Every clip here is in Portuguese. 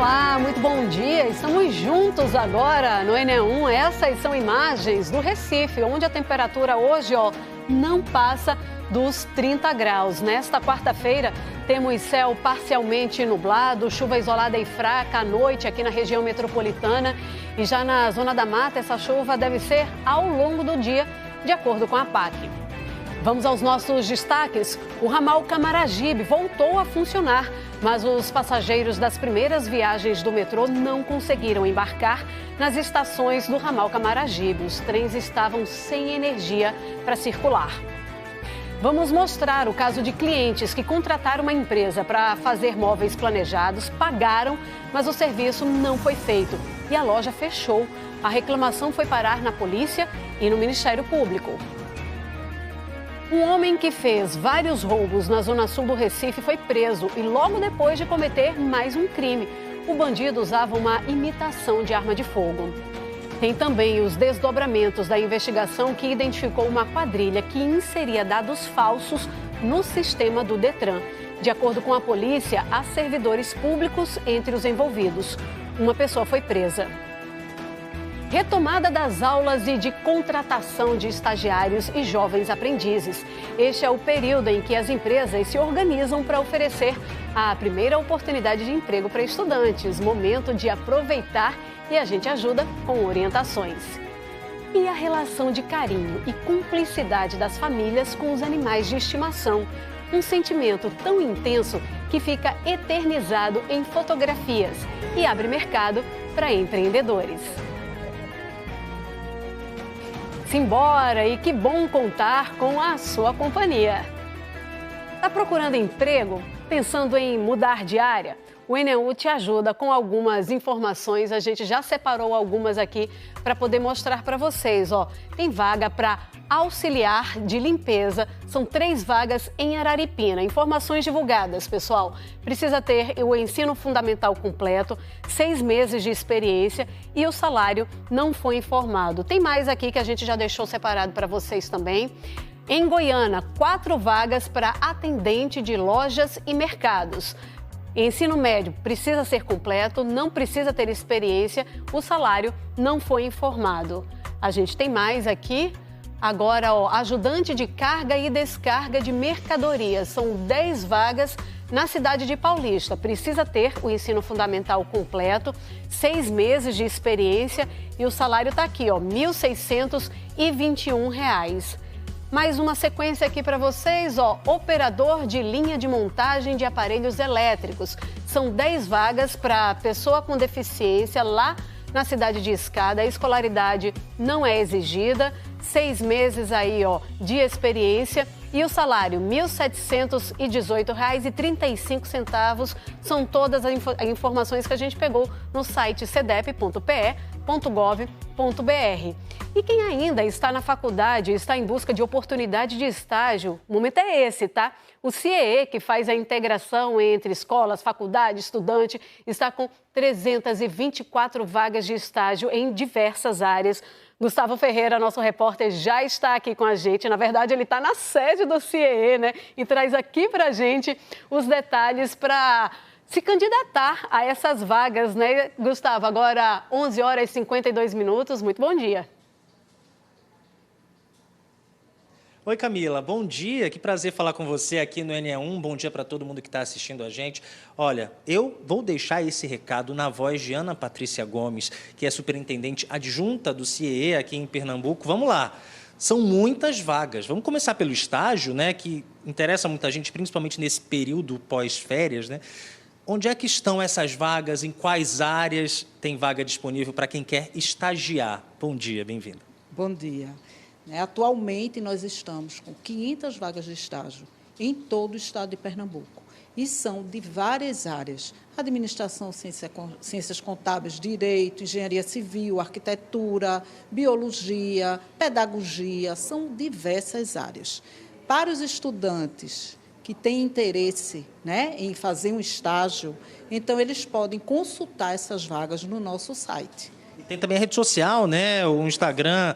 Olá, muito bom dia. Estamos juntos agora no Enem1. Essas são imagens do Recife, onde a temperatura hoje, não passa dos 30 graus. Nesta quarta-feira, temos céu parcialmente nublado, chuva isolada e fraca à noite aqui na região metropolitana. E já na Zona da Mata, essa chuva deve ser ao longo do dia, de acordo com a APAC. Vamos aos nossos destaques. O ramal Camaragibe voltou a funcionar, mas os passageiros das primeiras viagens do metrô não conseguiram embarcar nas estações do ramal Camaragibe. Os trens estavam sem energia para circular. Vamos mostrar o caso de clientes que contrataram uma empresa para fazer móveis planejados, pagaram, mas o serviço não foi feito e a loja fechou. A reclamação foi parar na polícia e no Ministério Público. Um homem que fez vários roubos na zona sul do Recife foi preso e logo depois de cometer mais um crime. O bandido usava uma imitação de arma de fogo. Tem também os desdobramentos da investigação que identificou uma quadrilha que inseria dados falsos no sistema do Detran. De acordo com a polícia, há servidores públicos entre os envolvidos. Uma pessoa foi presa. Retomada das aulas e de contratação de estagiários e jovens aprendizes. Este é o período em que as empresas se organizam para oferecer a primeira oportunidade de emprego para estudantes. Momento de aproveitar e a gente ajuda com orientações. E a relação de carinho e cumplicidade das famílias com os animais de estimação. Um sentimento tão intenso que fica eternizado em fotografias e abre mercado para empreendedores. Simbora, e que bom contar com a sua companhia. Está procurando emprego? Pensando em mudar de área? O Enem1 te ajuda com algumas informações, a gente já separou algumas aqui para poder mostrar para vocês. Tem vaga para auxiliar de limpeza, são 3 vagas em Araripina. Informações divulgadas, pessoal. Precisa ter o ensino fundamental completo, 6 meses de experiência e o salário não foi informado. Tem mais aqui que a gente já deixou separado para vocês também. Em Goiânia, 4 vagas para atendente de lojas e mercados. Ensino médio precisa ser completo, não precisa ter experiência, o salário não foi informado. A gente tem mais aqui. Agora, ajudante de carga e descarga de mercadorias. São 10 vagas na cidade de Paulista. Precisa ter o ensino fundamental completo, 6 meses de experiência e o salário está aqui, R$ 1.621. Mais uma sequência aqui para vocês, operador de linha de montagem de aparelhos elétricos. São 10 vagas para pessoa com deficiência lá na cidade de Escada. A escolaridade não é exigida, 6 meses aí, de experiência e o salário R$ 1.718,35. São todas as informações que a gente pegou no site cedep.pe.gov.br. E quem ainda está na faculdade e está em busca de oportunidade de estágio, o momento é esse, tá? O CIEE, que faz a integração entre escolas, faculdade, estudante, está com 324 vagas de estágio em diversas áreas. Gustavo Ferreira, nosso repórter, já está aqui com a gente. Na verdade, ele está na sede do CIEE, né? E traz aqui para a gente os detalhes para se candidatar a essas vagas, né, Gustavo? Agora, 11h52. Muito bom dia. Oi, Camila. Bom dia. Que prazer falar com você aqui no Enem1. Bom dia para todo mundo que está assistindo a gente. Olha, eu vou deixar esse recado na voz de Ana Patrícia Gomes, que é superintendente adjunta do CIEE aqui em Pernambuco. Vamos lá. São muitas vagas. Vamos começar pelo estágio, né, que interessa muita gente, principalmente nesse período pós-férias, né? Onde é que estão essas vagas? Em quais áreas tem vaga disponível para quem quer estagiar? Bom dia, bem-vinda. Bom dia. Atualmente, nós estamos com 500 vagas de estágio em todo o estado de Pernambuco. E são de várias áreas: administração, ciências contábeis, direito, engenharia civil, arquitetura, biologia, pedagogia, são diversas áreas. Para os estudantes que têm interesse, em fazer um estágio, então eles podem consultar essas vagas no nosso site. Tem também a rede social, né? O Instagram,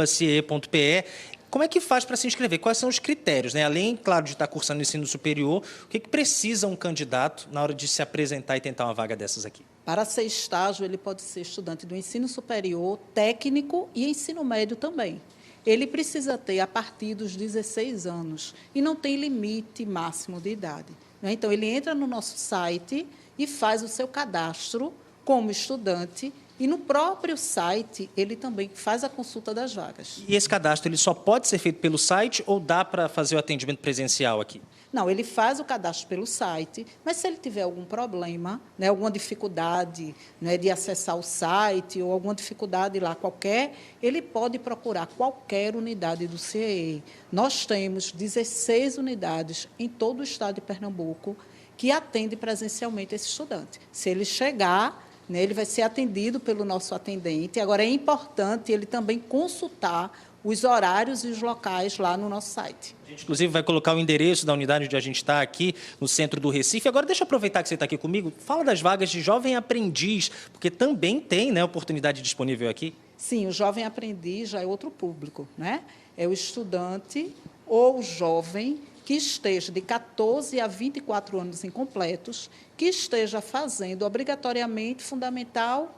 @ciee.pe. Como é que faz para se inscrever? Quais são os critérios, né? Além, claro, de estar cursando ensino superior, o que precisa um candidato na hora de se apresentar e tentar uma vaga dessas aqui? Para ser estágio, ele pode ser estudante do ensino superior, técnico e ensino médio também. Ele precisa ter a partir dos 16 anos e não tem limite máximo de idade. Então, ele entra no nosso site e faz o seu cadastro como estudante e no próprio site ele também faz a consulta das vagas. E esse cadastro ele só pode ser feito pelo site ou dá para fazer o atendimento presencial aqui? Não, ele faz o cadastro pelo site, mas se ele tiver algum problema, né, alguma dificuldade, né, de acessar o site ou alguma dificuldade lá qualquer, ele pode procurar qualquer unidade do CIEE. Nós temos 16 unidades em todo o estado de Pernambuco que atende presencialmente esse estudante. Se ele chegar, né, ele vai ser atendido pelo nosso atendente. Agora, é importante ele também consultar os horários e os locais lá no nosso site. A gente, inclusive, vai colocar o endereço da unidade onde a gente está aqui, no centro do Recife. Agora, deixa eu aproveitar que você está aqui comigo. Fala das vagas de jovem aprendiz, porque também tem, né, oportunidade disponível aqui. Sim, o jovem aprendiz já é outro público, né? É o estudante ou o jovem que esteja de 14 a 24 anos incompletos, que esteja fazendo obrigatoriamente fundamental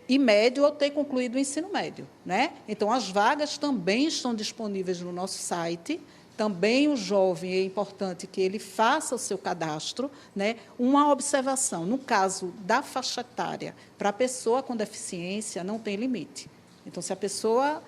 e médio ou ter concluído o ensino médio, né? Então, as vagas também estão disponíveis no nosso site. Também o jovem, é importante que ele faça o seu cadastro, né? Uma observação, no caso da faixa etária, para a pessoa com deficiência, não tem limite. Então, se a pessoa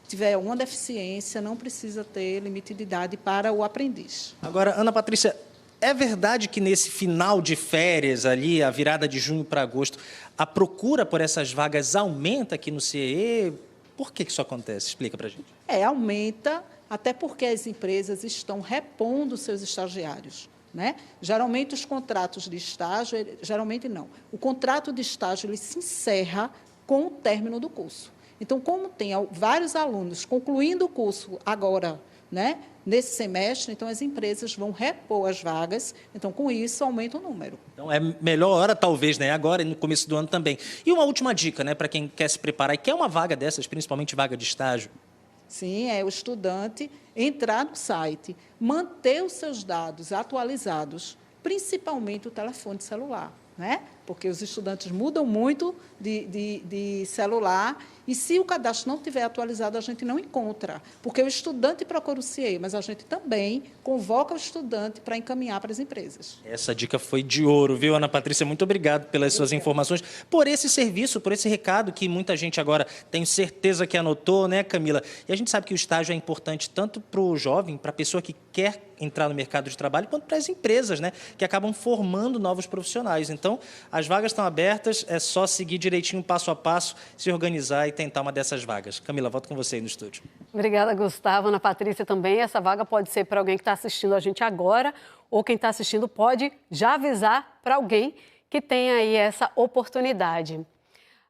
tiver uma deficiência, não precisa ter limite de idade para o aprendiz. Agora, Ana Patrícia, é verdade que nesse final de férias, ali, a virada de junho para agosto, a procura por essas vagas aumenta aqui no CIEE? Por que isso acontece? Explica para a gente. Aumenta, até porque as empresas estão repondo seus estagiários, né? Geralmente, os contratos de estágio, geralmente não. O contrato de estágio ele se encerra com o término do curso. Então, como tem vários alunos concluindo o curso agora, né, nesse semestre, então as empresas vão repor as vagas, então com isso aumenta o número. Então é melhor hora talvez, né, agora e no começo do ano também. E uma última dica, né, para quem quer se preparar e quer uma vaga dessas, principalmente vaga de estágio. Sim, é o estudante entrar no site, manter os seus dados atualizados, principalmente o telefone celular, né? Porque os estudantes mudam muito de celular e, se o cadastro não estiver atualizado, a gente não encontra. Porque o estudante procura o CIEE, mas a gente também convoca o estudante para encaminhar para as empresas. Essa dica foi de ouro, viu, Ana Patrícia? Muito obrigado pelas suas informações, por esse serviço, por esse recado que muita gente agora, tenho certeza que anotou, né, Camila? E a gente sabe que o estágio é importante tanto para o jovem, para a pessoa que quer entrar no mercado de trabalho, quanto para as empresas, né, que acabam formando novos profissionais. Então, as vagas estão abertas, é só seguir direitinho, passo a passo, se organizar e tentar uma dessas vagas. Camila, volto com você aí no estúdio. Obrigada, Gustavo. Ana Patrícia também. Essa vaga pode ser para alguém que está assistindo a gente agora, ou quem está assistindo pode já avisar para alguém que tem aí essa oportunidade.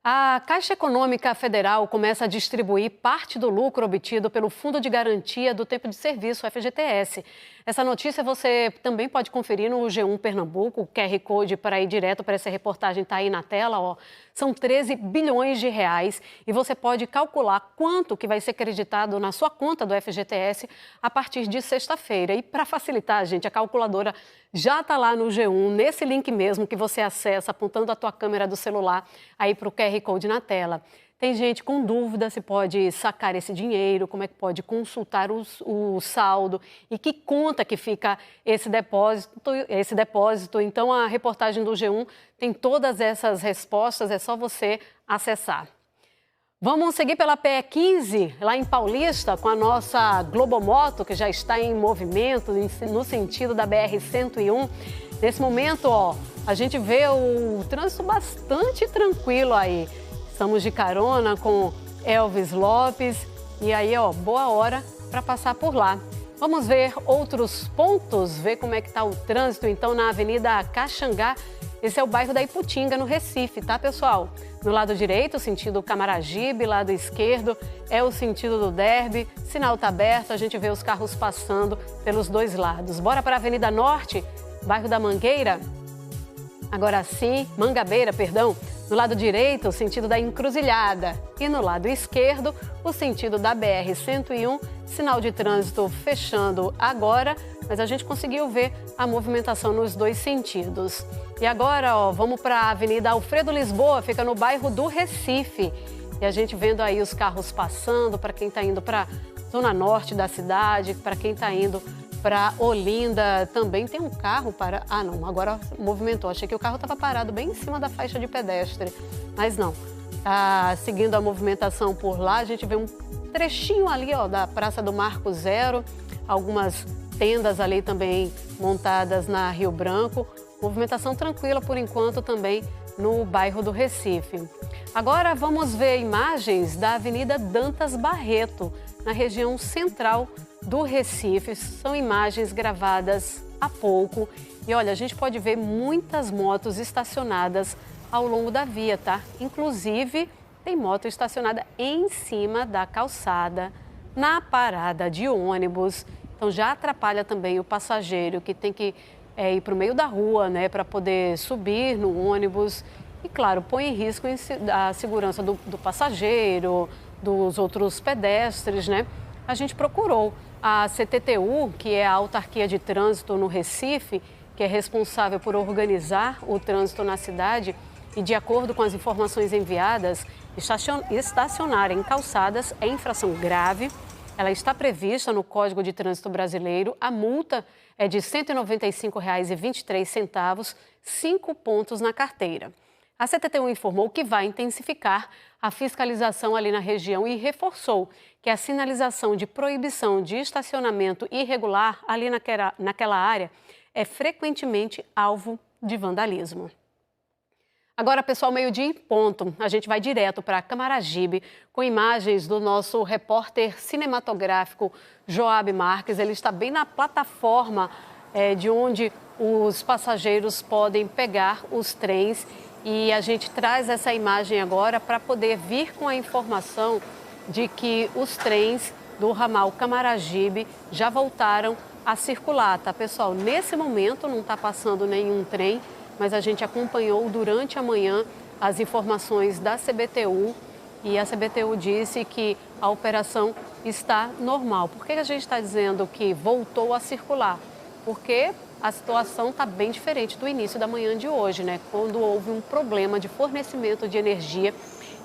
A Caixa Econômica Federal começa a distribuir parte do lucro obtido pelo Fundo de Garantia do Tempo de Serviço, FGTS. Essa notícia você também pode conferir no G1 Pernambuco. O QR Code para ir direto para essa reportagem está aí na tela. Ó. São 13 bilhões de reais e você pode calcular quanto que vai ser creditado na sua conta do FGTS a partir de sexta-feira. E para facilitar, gente, a calculadora já está lá no G1, nesse link mesmo que você acessa, apontando a tua câmera do celular aí para o QR Code na tela. Tem gente com dúvida se pode sacar esse dinheiro, como é que pode consultar o saldo e que conta que fica esse depósito. Então, a reportagem do G1 tem todas essas respostas, é só você acessar. Vamos seguir pela PE 15, lá em Paulista, com a nossa Globomoto, que já está em movimento no sentido da BR-101. Nesse momento, ó, a gente vê o trânsito bastante tranquilo aí. Estamos de carona com Elvis Lopes e aí, ó, boa hora para passar por lá. Vamos ver outros pontos, ver como é que está o trânsito, então, na Avenida Caxangá. Esse é o bairro da Iputinga, no Recife, tá, pessoal? No lado direito, sentido Camaragibe, lado esquerdo é o sentido do Derby. Sinal está aberto, a gente vê os carros passando pelos dois lados. Bora para a Avenida Norte, bairro da Mangueira. Agora sim, Mangabeira, perdão. No lado direito, o sentido da Encruzilhada. E no lado esquerdo, o sentido da BR-101. Sinal de trânsito fechando agora, mas a gente conseguiu ver a movimentação nos dois sentidos. E agora, ó, vamos para a Avenida Alfredo Lisboa, fica no bairro do Recife. E a gente vendo aí os carros passando, para quem está indo para a zona norte da cidade, para quem está indo para Olinda. Também tem um carro para... Ah, não, agora movimentou. Achei que o carro estava parado bem em cima da faixa de pedestre, mas não. Seguindo a movimentação por lá, a gente vê um trechinho ali, ó, da Praça do Marco Zero, algumas tendas ali também montadas na Rio Branco. Movimentação tranquila por enquanto também no bairro do Recife. Agora vamos ver imagens da Avenida Dantas Barreto, na região central do Recife. São imagens gravadas há pouco. E olha, a gente pode ver muitas motos estacionadas ao longo da via, tá? Inclusive, tem moto estacionada em cima da calçada, na parada de ônibus. Então já atrapalha também o passageiro que tem que ir para o meio da rua, né, para poder subir no ônibus. E claro, põe em risco a segurança do passageiro, dos outros pedestres, né? A gente procurou a CTTU, que é a Autarquia de Trânsito no Recife, que é responsável por organizar o trânsito na cidade. E de acordo com as informações enviadas, estacionar em calçadas é infração grave. Ela está prevista no Código de Trânsito Brasileiro. A multa é de R$ 195,23, 5 pontos na carteira. A CTTU informou que vai intensificar a fiscalização ali na região e reforçou que a sinalização de proibição de estacionamento irregular ali naquela área é frequentemente alvo de vandalismo. Agora, pessoal, meio-dia em ponto, a gente vai direto para Camaragibe com imagens do nosso repórter cinematográfico Joab Marques. Ele está bem na plataforma de onde os passageiros podem pegar os trens e a gente traz essa imagem agora para poder vir com a informação de que os trens do ramal Camaragibe já voltaram a circular, tá, pessoal? Nesse momento não está passando nenhum trem, mas a gente acompanhou durante a manhã as informações da CBTU e a CBTU disse que a operação está normal. Por que a gente está dizendo que voltou a circular? Porque a situação está bem diferente do início da manhã de hoje, né? Quando houve um problema de fornecimento de energia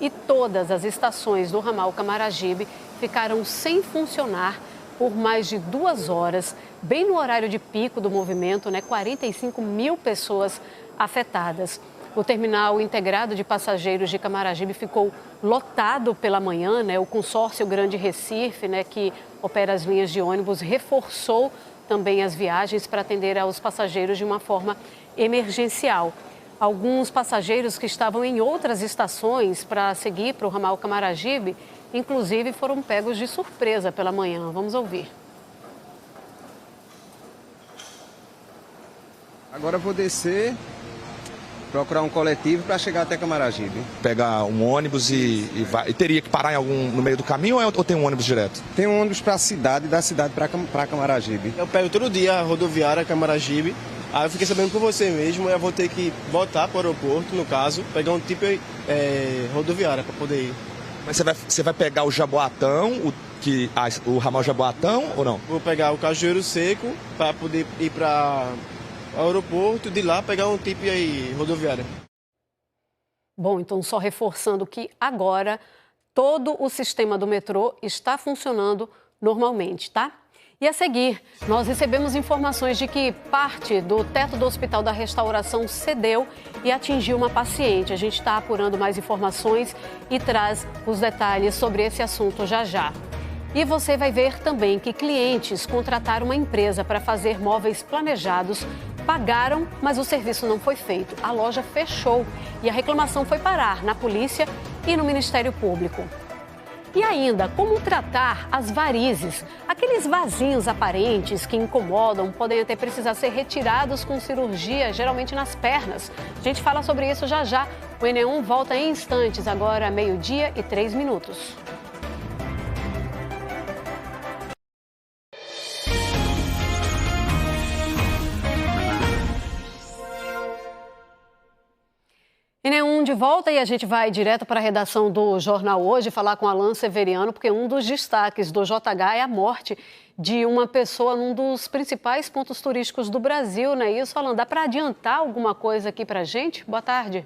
e todas as estações do ramal Camaragibe ficaram sem funcionar por mais de 2 horas, bem no horário de pico do movimento, né? 45 mil pessoas afetadas. O terminal integrado de passageiros de Camaragibe ficou lotado pela manhã, né? O consórcio Grande Recife, né, que opera as linhas de ônibus, reforçou também as viagens para atender aos passageiros de uma forma emergencial. Alguns passageiros que estavam em outras estações para seguir para o ramal Camaragibe, inclusive, foram pegos de surpresa pela manhã. Vamos ouvir. Agora eu vou descer, procurar um coletivo para chegar até Camaragibe. Pegar um ônibus e teria que parar no meio do caminho ou tem um ônibus direto? Tem um ônibus para a cidade, da cidade para Camaragibe. Eu pego todo dia a rodoviária Camaragibe, aí eu fiquei sabendo por você mesmo, eu vou ter que voltar para o aeroporto, no caso, pegar um tipo rodoviária para poder ir. Mas você vai pegar o Jaboatão, o ramal Jaboatão ou não? Vou pegar o Cajueiro Seco para poder ir para o aeroporto, de lá pegar um tipo rodoviária. Bom, então só reforçando que agora todo o sistema do metrô está funcionando normalmente, tá? E a seguir, nós recebemos informações de que parte do teto do Hospital da Restauração cedeu e atingiu uma paciente. A gente está apurando mais informações e traz os detalhes sobre esse assunto já já. E você vai ver também que clientes contrataram uma empresa para fazer móveis planejados, pagaram, mas o serviço não foi feito. A loja fechou e a reclamação foi parar na polícia e no Ministério Público. E ainda, como tratar as varizes? Aqueles vasinhos aparentes que incomodam podem até precisar ser retirados com cirurgia, geralmente nas pernas. A gente fala sobre isso já já. O NE1 volta em instantes, agora 12h03. NE1 de volta e a gente vai direto para a redação do Jornal Hoje falar com Alan Severiano, porque um dos destaques do JH é a morte de uma pessoa num dos principais pontos turísticos do Brasil, não é isso, Alan? Dá para adiantar alguma coisa aqui para a gente? Boa tarde.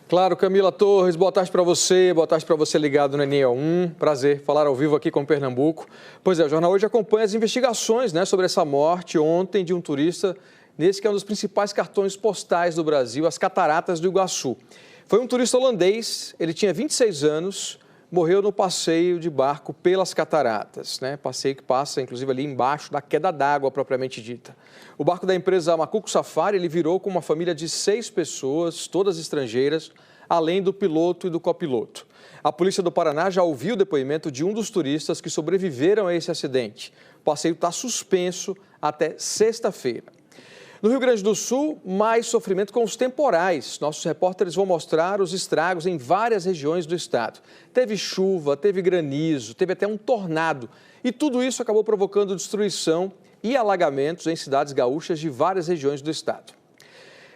Claro, Camila Torres, boa tarde para você ligado no NE1, prazer falar ao vivo aqui com Pernambuco. Pois é, o Jornal Hoje acompanha as investigações sobre essa morte ontem de um turista nesse que é um dos principais cartões postais do Brasil, as Cataratas do Iguaçu. Foi um turista holandês, ele tinha 26 anos, morreu no passeio de barco pelas cataratas, passeio que passa, inclusive, ali embaixo da queda d'água propriamente dita. O barco da empresa Macuco Safari, ele virou com uma família de 6 pessoas, todas estrangeiras, além do piloto e do copiloto. A polícia do Paraná já ouviu o depoimento de um dos turistas que sobreviveram a esse acidente. O passeio está suspenso até sexta-feira. No Rio Grande do Sul, mais sofrimento com os temporais. Nossos repórteres vão mostrar os estragos em várias regiões do estado. Teve chuva, teve granizo, teve até um tornado. E tudo isso acabou provocando destruição e alagamentos em cidades gaúchas de várias regiões do estado.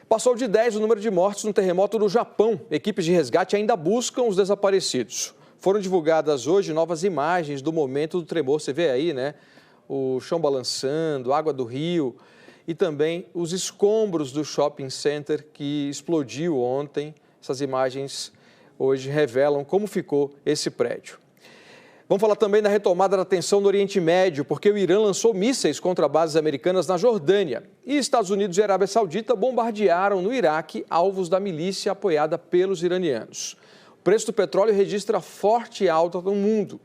Passou de 10 o número de mortes no terremoto no Japão. Equipes de resgate ainda buscam os desaparecidos. Foram divulgadas hoje novas imagens do momento do tremor. Você vê aí, o chão balançando, água do rio e também os escombros do shopping center que explodiu ontem. Essas imagens hoje revelam como ficou esse prédio. Vamos falar também da retomada da tensão no Oriente Médio, porque o Irã lançou mísseis contra bases americanas na Jordânia. E Estados Unidos e Arábia Saudita bombardearam no Iraque alvos da milícia apoiada pelos iranianos. O preço do petróleo registra forte alta no mundo.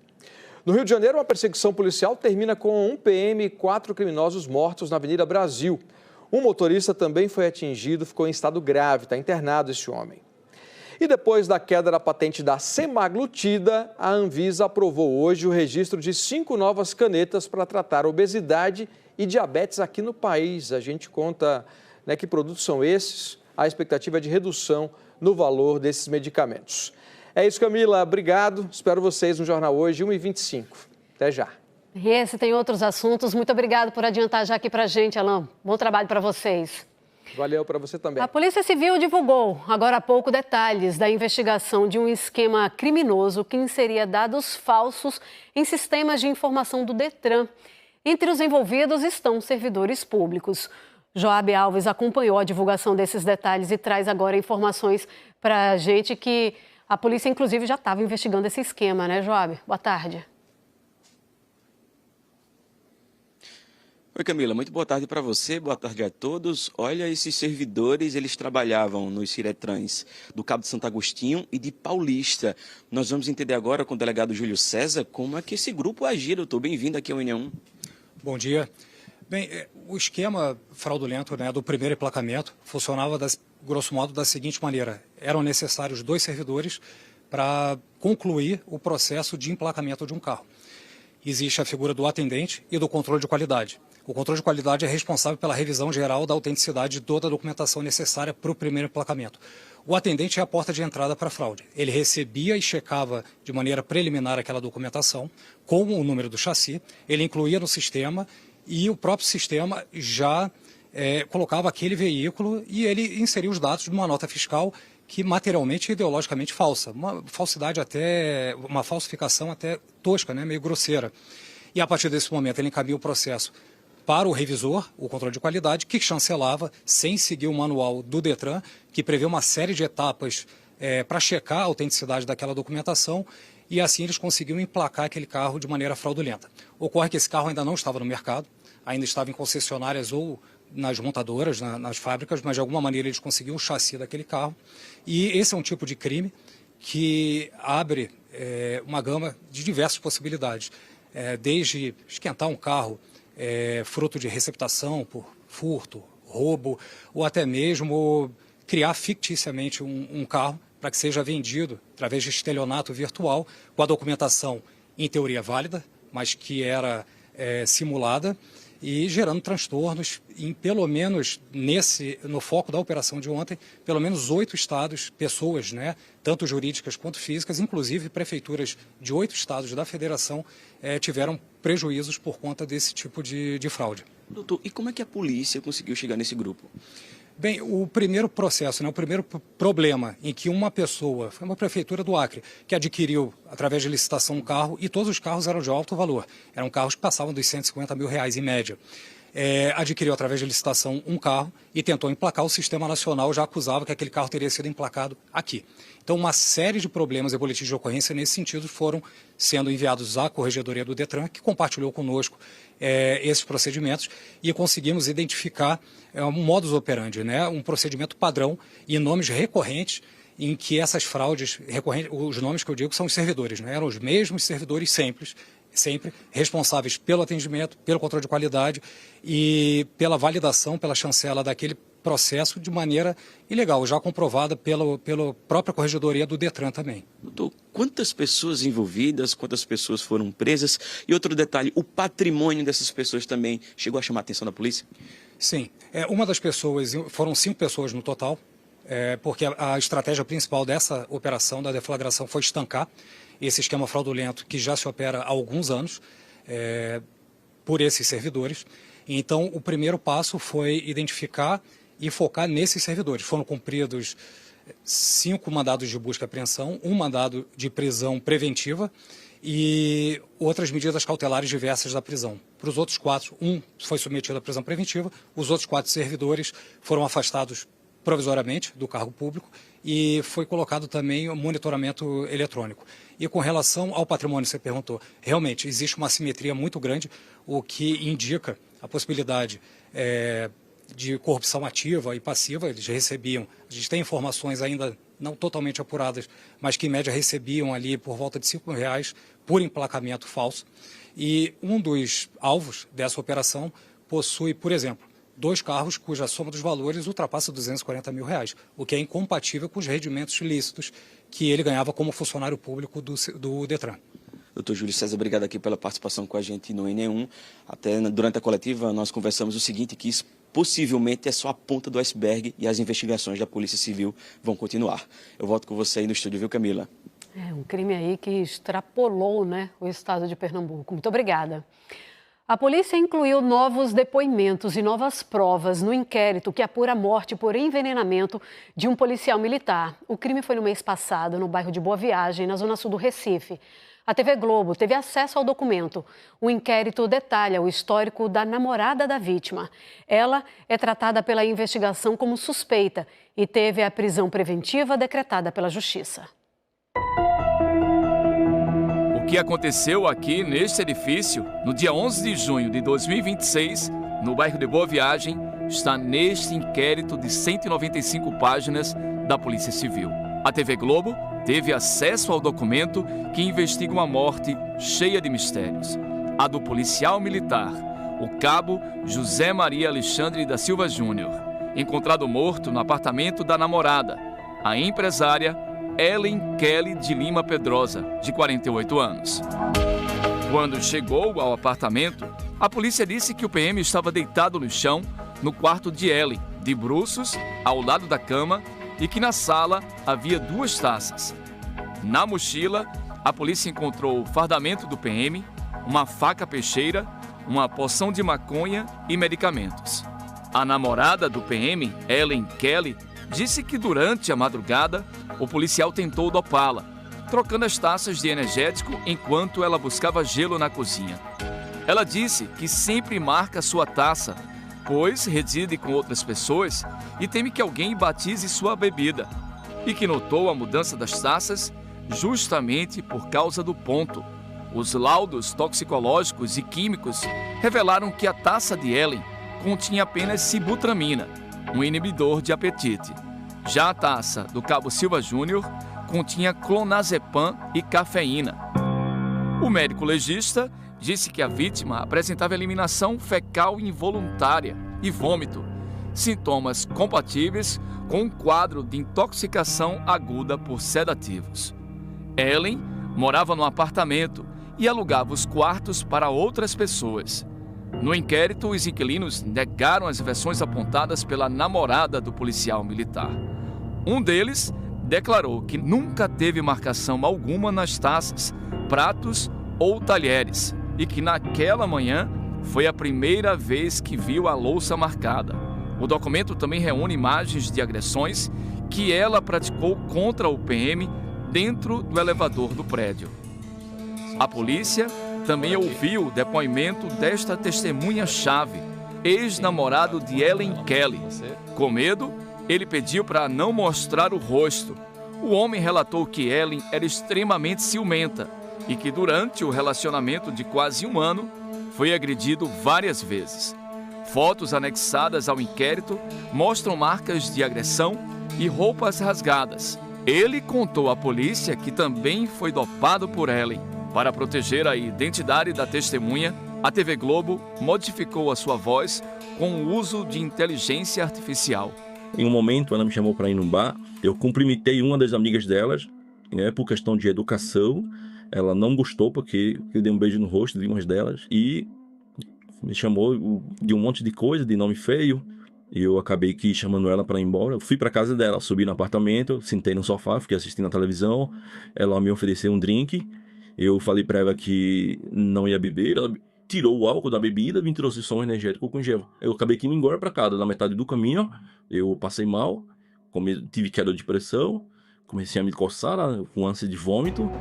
No Rio de Janeiro, uma perseguição policial termina com um PM e 4 criminosos mortos na Avenida Brasil. Um motorista também foi atingido, ficou em estado grave, está internado esse homem. E depois da queda da patente da semaglutida, a Anvisa aprovou hoje o registro de 5 novas canetas para tratar obesidade e diabetes aqui no país. A gente conta que produtos são esses, a expectativa é de redução no valor desses medicamentos. É isso, Camila. Obrigado. Espero vocês no Jornal Hoje, 1h25. Até já. Esse tem outros assuntos. Muito obrigado por adiantar já aqui para a gente, Alan. Bom trabalho para vocês. Valeu para você também. A Polícia Civil divulgou, agora há pouco, detalhes da investigação de um esquema criminoso que inseria dados falsos em sistemas de informação do Detran. Entre os envolvidos estão servidores públicos. Joab Alves acompanhou a divulgação desses detalhes e traz agora informações para a gente que a polícia, inclusive, já estava investigando esse esquema, né, Joab? Boa tarde. Oi, Camila. Muito boa tarde para você, boa tarde a todos. Olha, esses servidores, eles trabalhavam nos Ciretrans do Cabo de Santo Agostinho e de Paulista. Nós vamos entender agora com o delegado Júlio César como é que esse grupo agia, doutor. Bem-vindo aqui ao NE1. Bom dia. Bem, o esquema fraudulento do primeiro emplacamento funcionava, grosso modo, da seguinte maneira. Eram necessários 2 servidores para concluir o processo de emplacamento de um carro. Existe a figura do atendente e do controle de qualidade. O controle de qualidade é responsável pela revisão geral da autenticidade de toda a documentação necessária para o primeiro emplacamento. O atendente é a porta de entrada para a fraude. Ele recebia e checava de maneira preliminar aquela documentação com o número do chassi, ele incluía no sistema e o próprio sistema já colocava aquele veículo e ele inseria os dados de uma nota fiscal que materialmente e ideologicamente falsa. Uma falsidade até, uma falsificação até tosca, meio grosseira. E a partir desse momento ele encaminha o processo para o revisor, o controle de qualidade, que chancelava, sem seguir o manual do Detran, que prevê uma série de etapas para checar a autenticidade daquela documentação, e assim eles conseguiram emplacar aquele carro de maneira fraudulenta. Ocorre que esse carro ainda não estava no mercado, ainda estava em concessionárias ou nas montadoras, nas fábricas, mas de alguma maneira eles conseguiram o chassi daquele carro. E esse é um tipo de crime que abre uma gama de diversas possibilidades, desde esquentar um carro fruto de receptação por furto, roubo, ou até mesmo criar ficticiamente um carro para que seja vendido através de estelionato virtual, com a documentação em teoria válida, mas que era simulada, e gerando transtornos em pelo menos no foco da operação de ontem, pelo menos 8 estados, pessoas, tanto jurídicas quanto físicas, inclusive prefeituras de 8 estados da federação tiveram prejuízos por conta desse tipo de fraude. Doutor, e como é que a polícia conseguiu chegar nesse grupo? Bem, o primeiro processo, né, o primeiro problema em que uma pessoa, foi uma prefeitura do Acre, que adquiriu, através de licitação, um carro, e todos os carros eram de alto valor. Eram carros que passavam dos R$150 mil em média. Adquiriu, através de licitação, um carro e tentou emplacar. O Sistema Nacional já acusava que aquele carro teria sido emplacado aqui. Então, uma série de problemas e boletins de ocorrência nesse sentido foram sendo enviados à Corregedoria do Detran, que compartilhou conosco esses procedimentos, e conseguimos identificar um modus operandi, né, um procedimento padrão e nomes recorrentes em que essas fraudes recorrentes, os nomes que eu digo são os servidores, né, eram os mesmos servidores sempre responsáveis pelo atendimento, pelo controle de qualidade e pela validação, pela chancela daquele processo de maneira ilegal, já comprovada pela própria Corregedoria do Detran também. Doutor, quantas pessoas envolvidas, quantas pessoas foram presas? E outro detalhe, o patrimônio dessas pessoas também chegou a chamar a atenção da polícia? Sim, uma das pessoas, foram 5 pessoas no total, porque a estratégia principal dessa operação, da deflagração, foi estancar esse esquema fraudulento que já se opera há alguns anos por esses servidores. Então, o primeiro passo foi identificar e focar nesses servidores. Foram cumpridos 5 mandados de busca e apreensão, 1 mandado de prisão preventiva e outras medidas cautelares diversas da prisão. Para os outros 4, 1 foi submetido à prisão preventiva, os outros 4 servidores foram afastados provisoriamente do cargo público e foi colocado também o monitoramento eletrônico. E com relação ao patrimônio, você perguntou, realmente existe uma assimetria muito grande, o que indica a possibilidade de corrupção ativa e passiva. Eles recebiam, a gente tem informações ainda não totalmente apuradas, mas que em média recebiam ali por volta de R$5 mil por emplacamento falso. E um dos alvos dessa operação possui, por exemplo, 2 carros cuja soma dos valores ultrapassa R$240 mil, o que é incompatível com os rendimentos ilícitos que ele ganhava como funcionário público do Detran. Doutor Júlio César, obrigado aqui pela participação com a gente no NE1. Até durante a coletiva nós conversamos o seguinte, que isso possivelmente é só a ponta do iceberg e as investigações da Polícia Civil vão continuar. Eu volto com você aí no estúdio, viu, Camila? Um crime aí que extrapolou, né, o estado de Pernambuco. Muito obrigada. A polícia incluiu novos depoimentos e novas provas no inquérito que apura a morte por envenenamento de um policial militar. O crime foi no mês passado, no bairro de Boa Viagem, na zona sul do Recife. A TV Globo teve acesso ao documento. O inquérito detalha o histórico da namorada da vítima. Ela é tratada pela investigação como suspeita e teve a prisão preventiva decretada pela Justiça. O que aconteceu aqui neste edifício, no dia 11 de junho de 2026, no bairro de Boa Viagem, está neste inquérito de 195 páginas da Polícia Civil. A TV Globo teve acesso ao documento que investiga uma morte cheia de mistérios. A do policial militar, o cabo José Maria Alexandre da Silva Júnior, encontrado morto no apartamento da namorada, a empresária Ellen Kelly de Lima Pedrosa, de 48 anos. Quando chegou ao apartamento, a polícia disse que o PM estava deitado no chão, no quarto de Ellen, de bruços, ao lado da cama, e que na sala havia 2 taças. Na mochila, a polícia encontrou o fardamento do PM, uma faca peixeira, uma porção de maconha e medicamentos. A namorada do PM, Ellen Kelly, disse que durante a madrugada, o policial tentou dopá-la, trocando as taças de energético enquanto ela buscava gelo na cozinha. Ela disse que sempre marca sua taça, pois reside com outras pessoas e teme que alguém batize sua bebida, e que notou a mudança das taças justamente por causa do ponto. Os laudos toxicológicos e químicos revelaram que a taça de Ellen continha apenas sibutramina, um inibidor de apetite. Já a taça do cabo Silva Júnior continha clonazepam e cafeína. O médico legista disse que a vítima apresentava eliminação fecal involuntária e vômito, sintomas compatíveis com um quadro de intoxicação aguda por sedativos. Ellen morava no apartamento e alugava os quartos para outras pessoas. No inquérito, os inquilinos negaram as versões apontadas pela namorada do policial militar. Um deles declarou que nunca teve marcação alguma nas taças, pratos ou talheres e que naquela manhã foi a primeira vez que viu a louça marcada. O documento também reúne imagens de agressões que ela praticou contra o PM dentro do elevador do prédio. A polícia também ouviu o depoimento desta testemunha-chave, ex-namorado de Ellen Kelly. Com medo, ele pediu para não mostrar o rosto. O homem relatou que Ellen era extremamente ciumenta e que durante o relacionamento de quase um ano foi agredido várias vezes. Fotos anexadas ao inquérito mostram marcas de agressão e roupas rasgadas. Ele contou à polícia que também foi dopado por Ellen. Para proteger a identidade da testemunha, a TV Globo modificou a sua voz com o uso de inteligência artificial. Em um momento, ela me chamou para ir num bar. Eu cumprimentei uma das amigas delas, né, por questão de educação. Ela não gostou porque eu dei um beijo no rosto de umas delas e me chamou de um monte de coisa, de nome feio. E eu acabei aqui chamando ela para ir embora. Eu fui para casa dela, subi no apartamento, sentei no sofá, fiquei assistindo a televisão. Ela me ofereceu um drink. Eu falei para ela que não ia beber. Ela tirou o álcool da bebida e me trouxe só um energético com gel. Eu acabei aqui indo embora para casa. Na metade do caminho, eu passei mal, tive queda de pressão, comecei a me coçar com ânsia de vômito.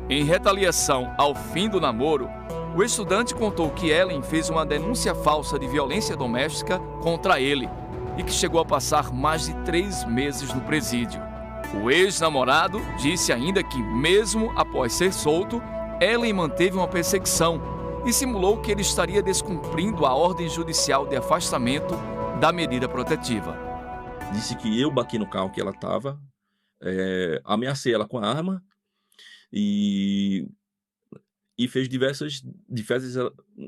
Em retaliação ao fim do namoro, o estudante contou que Ellen fez uma denúncia falsa de violência doméstica contra ele e que chegou a passar mais de 3 meses no presídio. O ex-namorado disse ainda que, mesmo após ser solto, Ellen manteve uma perseguição e simulou que ele estaria descumprindo a ordem judicial de afastamento da medida protetiva. Disse que eu bati no carro que ela estava, ameacei ela com a arma e fez diversas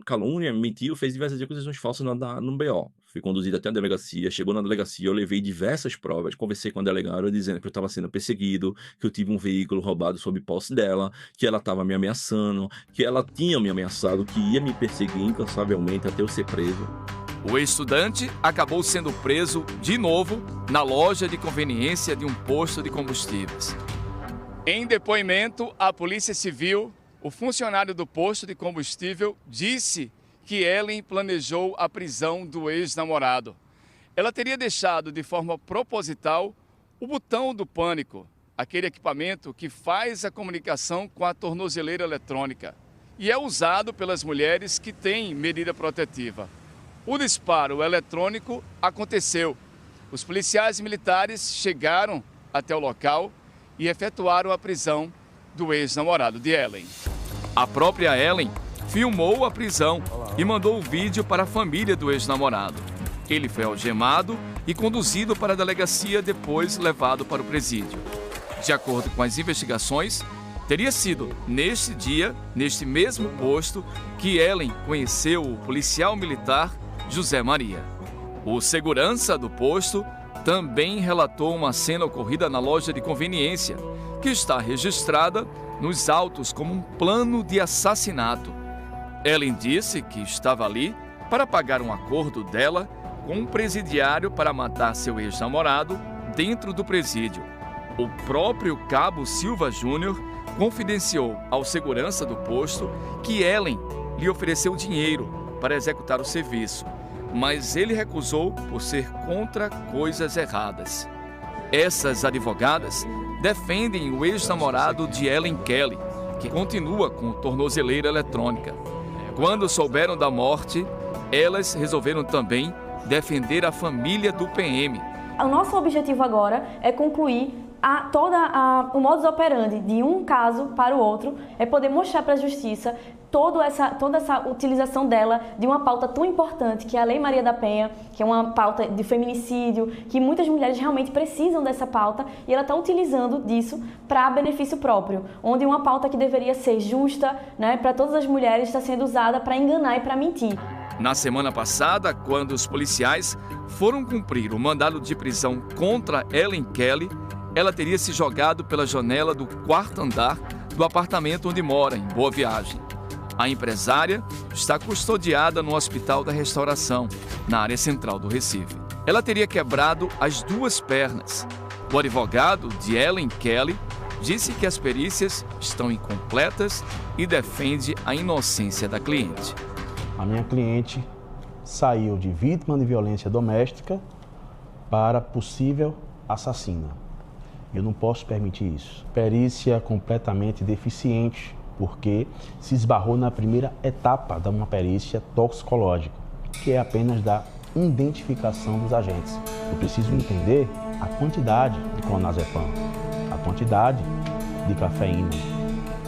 calúnias, mentiu, fez diversas acusações falsas no BO. Fui conduzido até a delegacia, chegou na delegacia, eu levei diversas provas, conversei com a delegada dizendo que eu estava sendo perseguido, que eu tive um veículo roubado sob posse dela, que ela estava me ameaçando, que ela tinha me ameaçado, que ia me perseguir incansavelmente até eu ser preso. O estudante acabou sendo preso de novo na loja de conveniência de um posto de combustíveis. Em depoimento à Polícia Civil, o funcionário do posto de combustível disse que Ellen planejou a prisão do ex-namorado. Ela teria deixado de forma proposital o botão do pânico, aquele equipamento que faz a comunicação com a tornozeleira eletrônica, e é usado pelas mulheres que têm medida protetiva. O disparo eletrônico aconteceu. Os policiais militares chegaram até o local e efetuaram a prisão do ex-namorado de Ellen. A própria Ellen filmou a prisão e mandou o vídeo para a família do ex-namorado. Ele foi algemado e conduzido para a delegacia, depois levado para o presídio. De acordo com as investigações, teria sido neste dia, neste mesmo posto, que Ellen conheceu o policial militar José Maria. O segurança do posto também relatou uma cena ocorrida na loja de conveniência, que está registrada nos autos como um plano de assassinato. Ellen disse que estava ali para pagar um acordo dela com um presidiário para matar seu ex-namorado dentro do presídio. O próprio Cabo Silva Júnior confidenciou ao segurança do posto que Ellen lhe ofereceu dinheiro para executar o serviço, mas ele recusou por ser contra coisas erradas. Essas advogadas defendem o ex-namorado de Ellen Kelly, que continua com tornozeleira eletrônica. Quando souberam da morte, elas resolveram também defender a família do PM. O nosso objetivo agora é concluir o modus operandi de um caso para o outro, é poder mostrar para a justiça toda essa utilização dela de uma pauta tão importante que é a Lei Maria da Penha, que é uma pauta de feminicídio, que muitas mulheres realmente precisam dessa pauta e ela está utilizando disso para benefício próprio, onde uma pauta que deveria ser justa, né, para todas as mulheres está sendo usada para enganar e para mentir. Na semana passada, quando os policiais foram cumprir o mandado de prisão contra Ellen Kelly, ela teria se jogado pela janela do 4º andar do apartamento onde mora, em Boa Viagem. A empresária está custodiada no Hospital da Restauração, na área central do Recife. Ela teria quebrado as 2 pernas. O advogado de Ellen Kelly disse que as perícias estão incompletas e defende a inocência da cliente. A minha cliente saiu de vítima de violência doméstica para possível assassina. Eu não posso permitir isso. Perícia completamente deficiente, porque se esbarrou na primeira etapa de uma perícia toxicológica, que é apenas da identificação dos agentes. Eu preciso entender a quantidade de clonazepam, a quantidade de cafeína.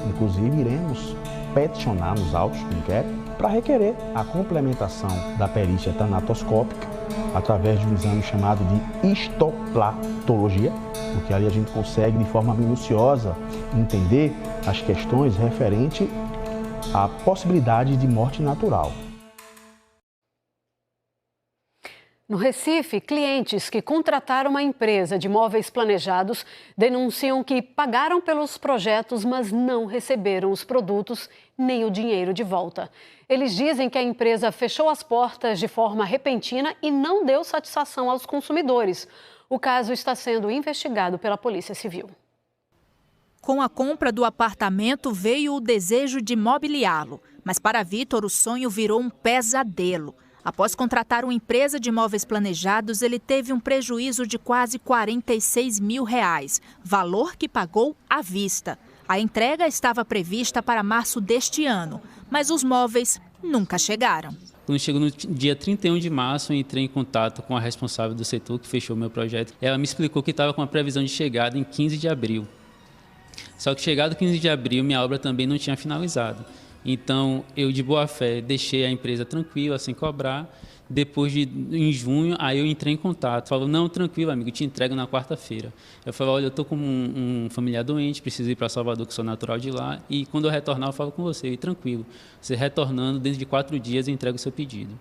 Inclusive, iremos peticionar nos autos do inquérito para requerer a complementação da perícia tanatoscópica através de um exame chamado de histoplatologia, porque ali a gente consegue, de forma minuciosa, entender as questões referentes à possibilidade de morte natural. No Recife, clientes que contrataram uma empresa de móveis planejados denunciam que pagaram pelos projetos, mas não receberam os produtos nem o dinheiro de volta. Eles dizem que a empresa fechou as portas de forma repentina e não deu satisfação aos consumidores. O caso está sendo investigado pela Polícia Civil. Com a compra do apartamento veio o desejo de mobiliá-lo, mas para Vitor o sonho virou um pesadelo. Após contratar uma empresa de móveis planejados, ele teve um prejuízo de quase R$46 mil, valor que pagou à vista. A entrega estava prevista para março deste ano, mas os móveis nunca chegaram. Quando chegou no dia 31 de março, eu entrei em contato com a responsável do setor que fechou meu projeto. Ela me explicou que estava com a previsão de chegada em 15 de abril. Só que chegado 15 de abril, minha obra também não tinha finalizado. Então, eu de boa fé deixei a empresa tranquila, sem cobrar. Depois em junho, aí eu entrei em contato. Falou, não, tranquilo, amigo, te entrego na quarta-feira. Eu falei, olha, eu estou com um familiar doente, preciso ir para Salvador, que sou natural de lá. E quando eu retornar, eu falo com você. E tranquilo, você retornando, dentro de 4 dias, eu entrego o seu pedido.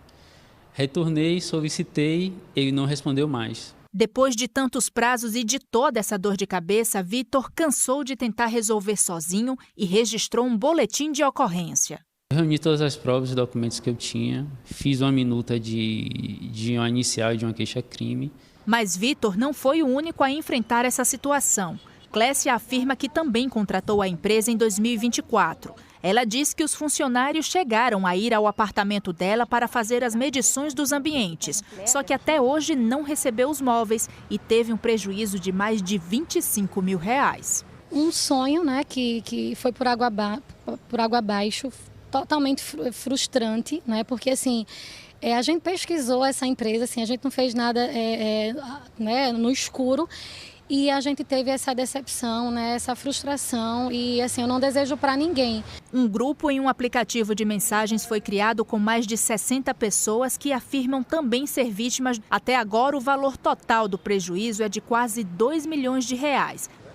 Retornei, solicitei, ele não respondeu mais. Depois de tantos prazos e de toda essa dor de cabeça, Vitor cansou de tentar resolver sozinho e registrou um boletim de ocorrência. Eu reuni todas as provas e documentos que eu tinha, fiz uma minuta de uma inicial de uma queixa-crime. Mas Vitor não foi o único a enfrentar essa situação. Clécia afirma que também contratou a empresa em 2024. Ela diz que os funcionários chegaram a ir ao apartamento dela para fazer as medições dos ambientes, só que até hoje não recebeu os móveis e teve um prejuízo de mais de R$25 mil. Um sonho, né, que foi por água abaixo, totalmente frustrante, né, porque assim, a gente pesquisou essa empresa, assim, a gente não fez nada né, no escuro. E a gente teve essa decepção, né, essa frustração e assim, eu não desejo para ninguém. Um grupo em um aplicativo de mensagens foi criado com mais de 60 pessoas que afirmam também ser vítimas. Até agora, o valor total do prejuízo é de quase R$2 milhões.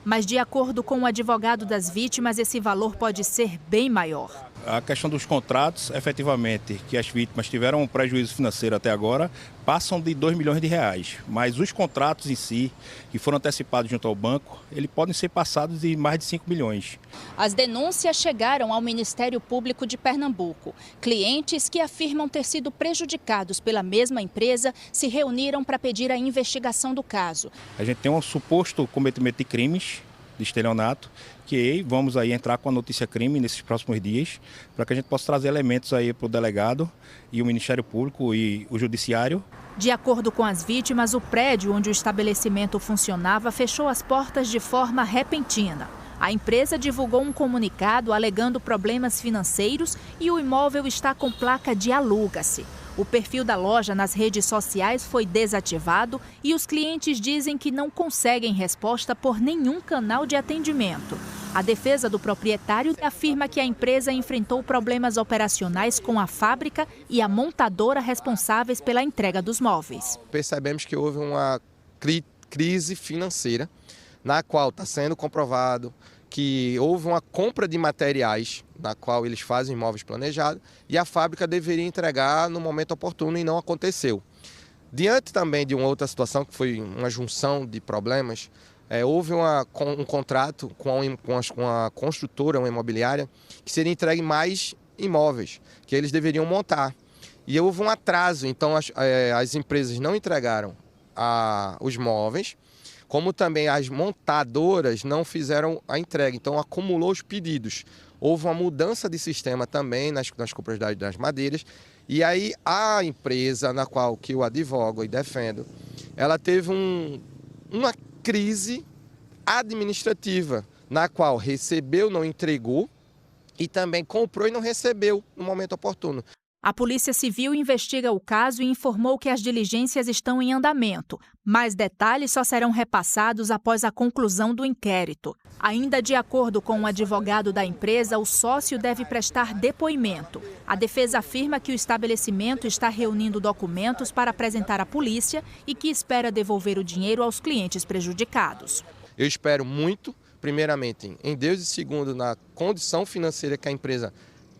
Mas, de acordo com o advogado das vítimas, esse valor pode ser bem maior. A questão dos contratos, efetivamente, que as vítimas tiveram um prejuízo financeiro até agora, passam de R$2 milhões. Mas os contratos em si, que foram antecipados junto ao banco, eles podem ser passados de mais de 5 milhões. As denúncias chegaram ao Ministério Público de Pernambuco. Clientes que afirmam ter sido prejudicados pela mesma empresa se reuniram para pedir a investigação do caso. A gente tem um suposto cometimento de crimes de estelionato, que vamos aí entrar com a notícia crime nesses próximos dias, para que a gente possa trazer elementos aí para o delegado e o Ministério Público e o Judiciário. De acordo com as vítimas, o prédio onde o estabelecimento funcionava fechou as portas de forma repentina. A empresa divulgou um comunicado alegando problemas financeiros e o imóvel está com placa de aluga-se. O perfil da loja nas redes sociais foi desativado e os clientes dizem que não conseguem resposta por nenhum canal de atendimento. A defesa do proprietário afirma que a empresa enfrentou problemas operacionais com a fábrica e a montadora responsáveis pela entrega dos móveis. Percebemos que houve uma crise financeira, na qual está sendo comprovado que houve uma compra de materiais, na qual eles fazem móveis planejados, e a fábrica deveria entregar no momento oportuno e não aconteceu. Diante também de uma outra situação, que foi uma junção de problemas, houve um contrato com a construtora, uma imobiliária, que seria entregue mais imóveis, que eles deveriam montar. E houve um atraso, então as empresas não entregaram os móveis, como também as montadoras não fizeram a entrega, então acumulou os pedidos. Houve uma mudança de sistema também nas compras das madeiras E aí a empresa na qual que eu advogo e defendo, ela teve uma crise administrativa, na qual recebeu, não entregou, e também comprou e não recebeu no momento oportuno. A Polícia Civil investiga o caso e informou que as diligências estão em andamento. Mais detalhes só serão repassados após a conclusão do inquérito. Ainda de acordo com o advogado da empresa, o sócio deve prestar depoimento. A defesa afirma que o estabelecimento está reunindo documentos para apresentar à polícia e que espera devolver o dinheiro aos clientes prejudicados. Eu espero muito, primeiramente, em Deus e segundo, na condição financeira que a empresa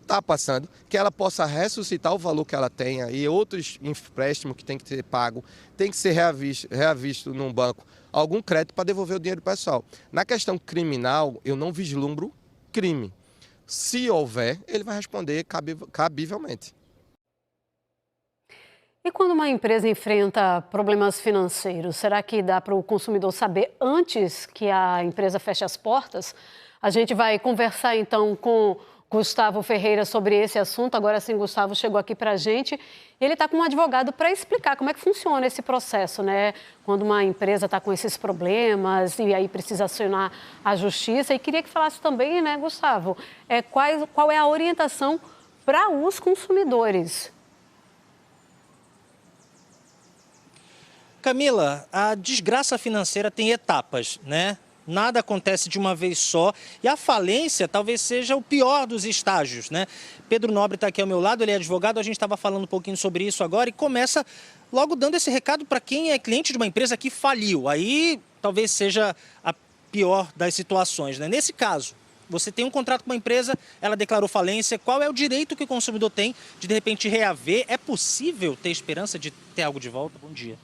está passando, que ela possa ressuscitar o valor que ela tenha e outros empréstimos que tem que ser pago, tem que ser reavisto num banco, algum crédito para devolver o dinheiro pessoal. Na questão criminal, eu não vislumbro crime. Se houver, ele vai responder cabivelmente. E quando uma empresa enfrenta problemas financeiros, será que dá para o consumidor saber antes que a empresa feche as portas? A gente vai conversar então com Gustavo Ferreira sobre esse assunto. Agora sim, Gustavo chegou aqui para a gente. Ele está com um advogado para explicar como é que funciona esse processo, né? Quando uma empresa está com esses problemas e aí precisa acionar a justiça. E queria que falasse também, né, Gustavo, qual é a orientação para os consumidores? Camila, a desgraça financeira tem etapas, né? Nada acontece de uma vez só e a falência talvez seja o pior dos estágios, né? Pedro Nobre está aqui ao meu lado, ele é advogado, a gente estava falando um pouquinho sobre isso agora e começa logo dando esse recado para quem é cliente de uma empresa que faliu. Aí talvez seja a pior das situações, né? Nesse caso, você tem um contrato com uma empresa, ela declarou falência, qual é o direito que o consumidor tem de repente reaver? É possível ter esperança de ter algo de volta? Bom dia.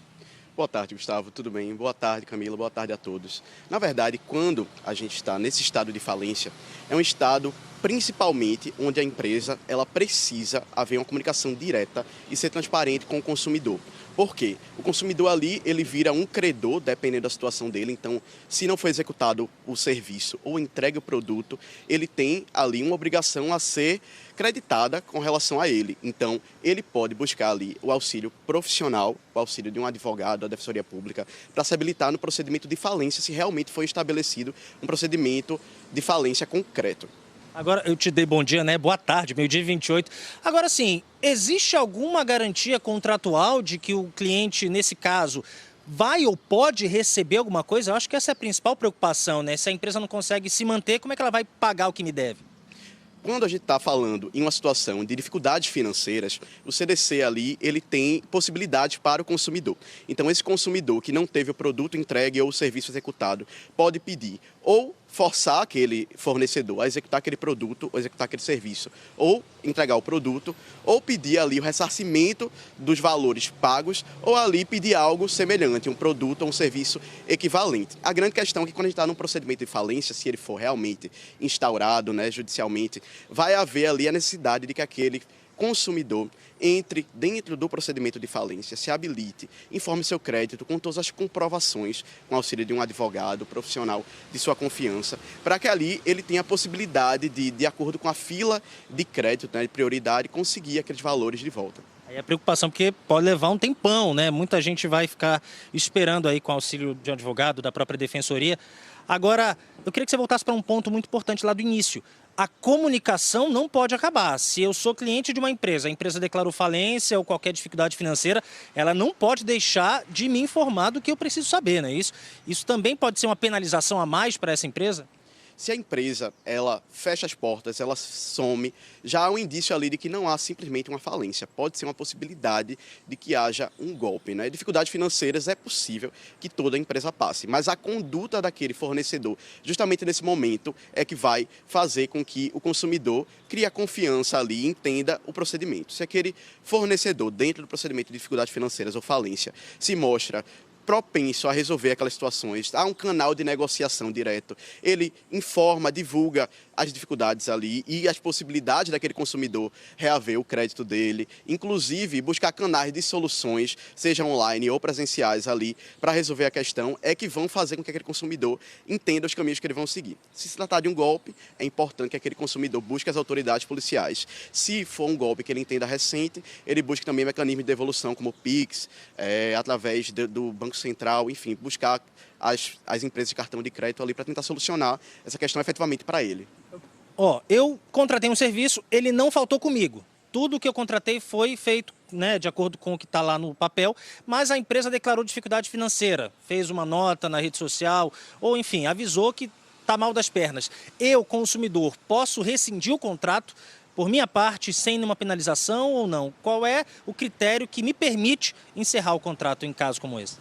Boa tarde, Gustavo. Tudo bem? Boa tarde, Camila. Boa tarde a todos. Na verdade, quando a gente está nesse estado de falência, é um estado principalmente onde a empresa ela precisa haver uma comunicação direta e ser transparente com o consumidor. Por quê? O consumidor ali, ele vira um credor, dependendo da situação dele. Então, se não for executado o serviço ou entregue o produto, ele tem ali uma obrigação a ser creditada com relação a ele. Então, ele pode buscar ali o auxílio profissional, o auxílio de um advogado, da Defensoria Pública, para se habilitar no procedimento de falência, se realmente foi estabelecido um procedimento de falência concreto. Agora, eu te dei bom dia, né? Boa tarde, meio-dia e 28. Agora, sim, existe alguma garantia contratual de que o cliente, nesse caso, vai ou pode receber alguma coisa? Eu acho que essa é a principal preocupação, né? Se a empresa não consegue se manter, como é que ela vai pagar o que me deve? Quando a gente está falando em uma situação de dificuldades financeiras, o CDC ali, ele tem possibilidades para o consumidor. Então, esse consumidor que não teve o produto entregue ou o serviço executado, pode pedir ou forçar aquele fornecedor a executar aquele produto ou executar aquele serviço, ou entregar o produto, ou pedir ali o ressarcimento dos valores pagos, ou ali pedir algo semelhante, um produto ou um serviço equivalente. A grande questão é que quando a gente está num procedimento de falência, se ele for realmente instaurado, né, judicialmente, vai haver ali a necessidade de que aquele consumidor entre dentro do procedimento de falência, se habilite, informe seu crédito com todas as comprovações, com auxílio de um advogado profissional de sua confiança, para que ali ele tenha a possibilidade de acordo com a fila de crédito, né, de prioridade, conseguir aqueles valores de volta. Aí a preocupação, porque pode levar um tempão, né? Muita gente vai ficar esperando aí com auxílio de um advogado, da própria defensoria. Agora, eu queria que você voltasse para um ponto muito importante lá do início. A comunicação não pode acabar. Se eu sou cliente de uma empresa, a empresa declarou falência ou qualquer dificuldade financeira, ela não pode deixar de me informar do que eu preciso saber, não é isso? Isso também pode ser uma penalização a mais para essa empresa? Se a empresa ela fecha as portas, ela some, já há um indício ali de que não há simplesmente uma falência. Pode ser uma possibilidade de que haja um golpe, né? Dificuldades financeiras é possível que toda empresa passe, mas a conduta daquele fornecedor, justamente nesse momento, é que vai fazer com que o consumidor crie a confiança ali e entenda o procedimento. Se aquele fornecedor, dentro do procedimento de dificuldades financeiras ou falência, se mostra propenso a resolver aquelas situações, há um canal de negociação direto, ele informa, divulga as dificuldades ali e as possibilidades daquele consumidor reaver o crédito dele, inclusive buscar canais de soluções, seja online ou presenciais ali, para resolver a questão, é que vão fazer com que aquele consumidor entenda os caminhos que eles vão seguir. Se tratar de um golpe, é importante que aquele consumidor busque as autoridades policiais. Se for um golpe que ele entenda recente, ele busque também mecanismos de devolução, como o Pix, através do Banco Central, enfim, buscar as empresas de cartão de crédito ali para tentar solucionar essa questão efetivamente para ele. Eu contratei um serviço, ele não faltou comigo. Tudo que eu contratei foi feito, né, de acordo com o que está lá no papel, mas a empresa declarou dificuldade financeira, fez uma nota na rede social, ou enfim, avisou que está mal das pernas. Eu, consumidor, posso rescindir o contrato por minha parte, sem nenhuma penalização ou não? Qual é o critério que me permite encerrar o contrato em caso como esse?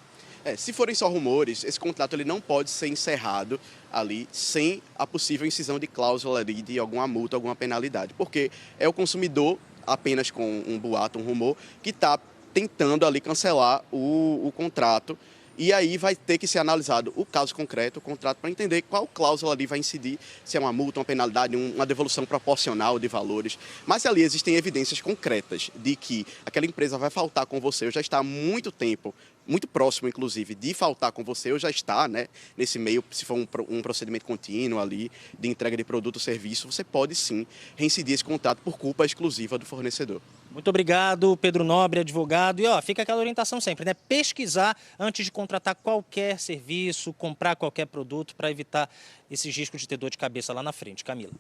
Se forem só rumores, esse contrato ele não pode ser encerrado ali sem a possível incisão de cláusula ali de alguma multa, alguma penalidade, porque é o consumidor, apenas com um boato, um rumor, que está tentando ali cancelar o contrato. E aí vai ter que ser analisado o caso concreto, o contrato, para entender qual cláusula ali vai incidir, se é uma multa, uma penalidade, uma devolução proporcional de valores. Mas ali existem evidências concretas de que aquela empresa vai faltar com você, ou já está há muito tempo, muito próximo, inclusive, de faltar com você, ou já está, né, nesse meio, se for um procedimento contínuo ali, de entrega de produto ou serviço, você pode sim reincidir esse contrato por culpa exclusiva do fornecedor. Muito obrigado, Pedro Nobre, advogado. E fica aquela orientação sempre, né? Pesquisar antes de contratar qualquer serviço, comprar qualquer produto, para evitar esses riscos de ter dor de cabeça lá na frente. Camila.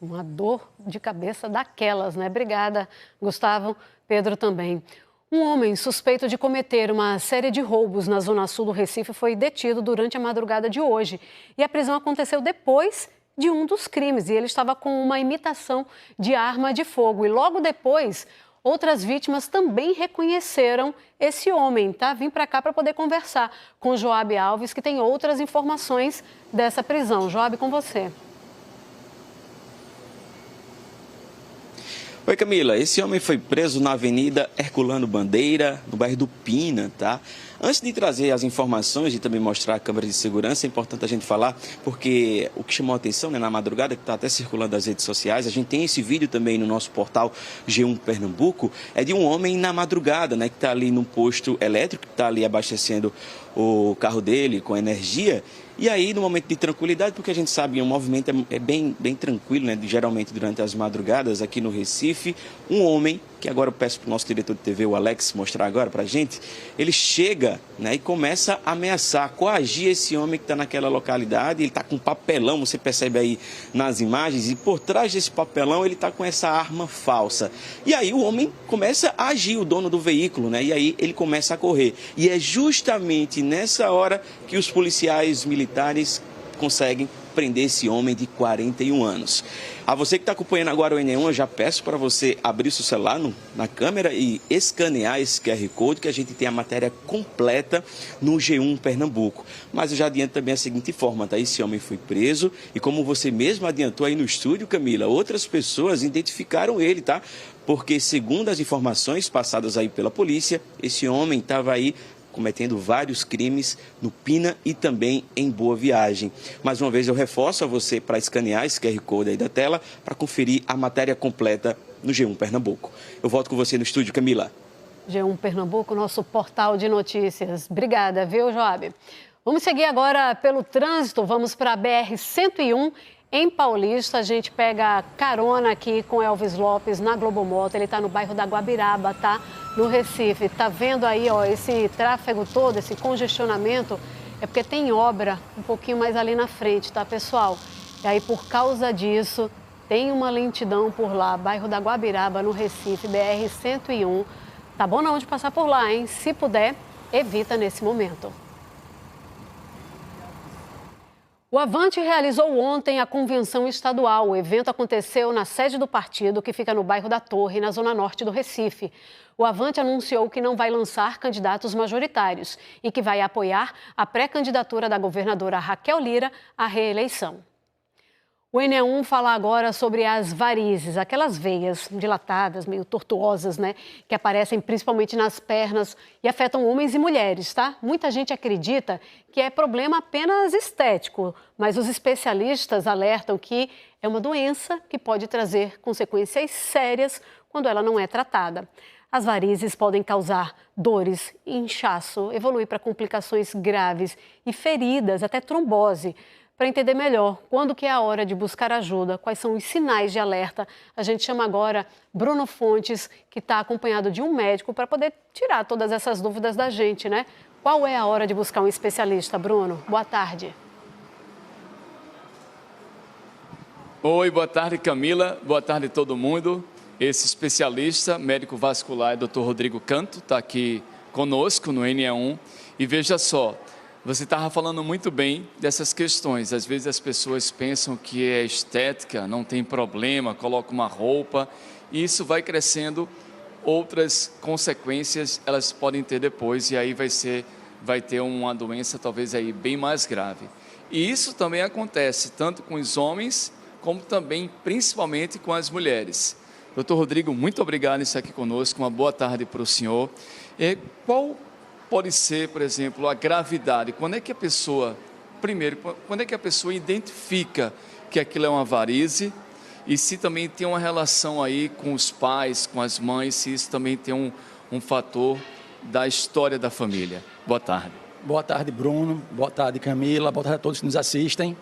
Uma dor de cabeça daquelas, né? Obrigada, Gustavo. Pedro também. Um homem suspeito de cometer uma série de roubos na zona sul do Recife foi detido durante a madrugada de hoje. E a prisão aconteceu depois de um dos crimes, e ele estava com uma imitação de arma de fogo. E logo depois, outras vítimas também reconheceram esse homem, tá? Vim para cá para poder conversar com o Joab Alves, que tem outras informações dessa prisão. Joab, com você. Oi, Camila. Esse homem foi preso na Avenida Herculano Bandeira, no bairro do Pina, tá? Antes de trazer as informações e também mostrar a câmera de segurança, é importante a gente falar, porque o que chamou a atenção, né, na madrugada, que está até circulando nas redes sociais, a gente tem esse vídeo também no nosso portal G1 Pernambuco, é de um homem na madrugada, né, que está ali num posto elétrico, que está ali abastecendo o carro dele com energia. E aí, no momento de tranquilidade, porque a gente sabe que o movimento é bem tranquilo, né? Geralmente durante as madrugadas aqui no Recife, um homem, que agora eu peço para o nosso diretor de TV, o Alex, mostrar agora para a gente, ele chega, né, e começa a ameaçar, coagir esse homem que está naquela localidade. Ele está com um papelão, você percebe aí nas imagens, e por trás desse papelão ele está com essa arma falsa. E aí o homem começa a agir, o dono do veículo, né? E aí ele começa a correr. E é justamente nessa hora que os policiais militares conseguem prender esse homem de 41 anos. A você que está acompanhando agora o N1, eu já peço para você abrir o seu celular na câmera e escanear esse QR Code, que a gente tem a matéria completa no G1 Pernambuco. Mas eu já adianto também a seguinte forma, tá? Esse homem foi preso e, como você mesmo adiantou aí no estúdio, Camila, outras pessoas identificaram ele, tá? Porque, segundo as informações passadas aí pela polícia, esse homem estava aí cometendo vários crimes no Pina e também em Boa Viagem. Mais uma vez eu reforço a você para escanear esse QR Code aí da tela para conferir a matéria completa no G1 Pernambuco. Eu volto com você no estúdio, Camila. G1 Pernambuco, nosso portal de notícias. Obrigada, viu, Joab? Vamos seguir agora pelo trânsito, vamos para a BR-101 em Paulista. A gente pega carona aqui com Elvis Lopes na Globo Moto, ele está no bairro da Guabiraba, tá? No Recife. Tá vendo aí, esse tráfego todo, esse congestionamento? É porque tem obra um pouquinho mais ali na frente, tá, pessoal? E aí, por causa disso, tem uma lentidão por lá, bairro da Guabiraba, no Recife, BR-101. Tá bom não de passar por lá, hein? Se puder, evita nesse momento. O Avante realizou ontem a convenção estadual. O evento aconteceu na sede do partido, que fica no bairro da Torre, na zona norte do Recife. O Avante anunciou que não vai lançar candidatos majoritários e que vai apoiar a pré-candidatura da governadora Raquel Lira à reeleição. O NE1 fala agora sobre as varizes, aquelas veias dilatadas, meio tortuosas, né? Que aparecem principalmente nas pernas e afetam homens e mulheres, tá? Muita gente acredita que é problema apenas estético, mas os especialistas alertam que é uma doença que pode trazer consequências sérias quando ela não é tratada. As varizes podem causar dores, inchaço, evoluir para complicações graves e feridas, até trombose. Para entender melhor quando que é a hora de buscar ajuda, quais são os sinais de alerta, a gente chama agora Bruno Fontes, que está acompanhado de um médico para poder tirar todas essas dúvidas da gente, né? Qual é a hora de buscar um especialista, Bruno? Boa tarde. Oi, boa tarde, Camila. Boa tarde a todo mundo. Esse especialista, médico vascular, Dr. Rodrigo Canto, está aqui conosco no NE1. E veja só, você estava falando muito bem dessas questões. Às vezes as pessoas pensam que é estética, não tem problema, coloca uma roupa, e isso vai crescendo, outras consequências elas podem ter depois, e aí vai ter uma doença talvez aí bem mais grave. E isso também acontece tanto com os homens, como também, principalmente, com as mulheres. Doutor Rodrigo, muito obrigado por estar aqui conosco, uma boa tarde para o senhor. Qual pode ser, por exemplo, a gravidade? Quando é que a pessoa identifica que aquilo é uma varize? E se também tem uma relação aí com os pais, com as mães, se isso também tem um fator da história da família. Boa tarde. Boa tarde, Bruno. Boa tarde, Camila. Boa tarde a todos que nos assistem.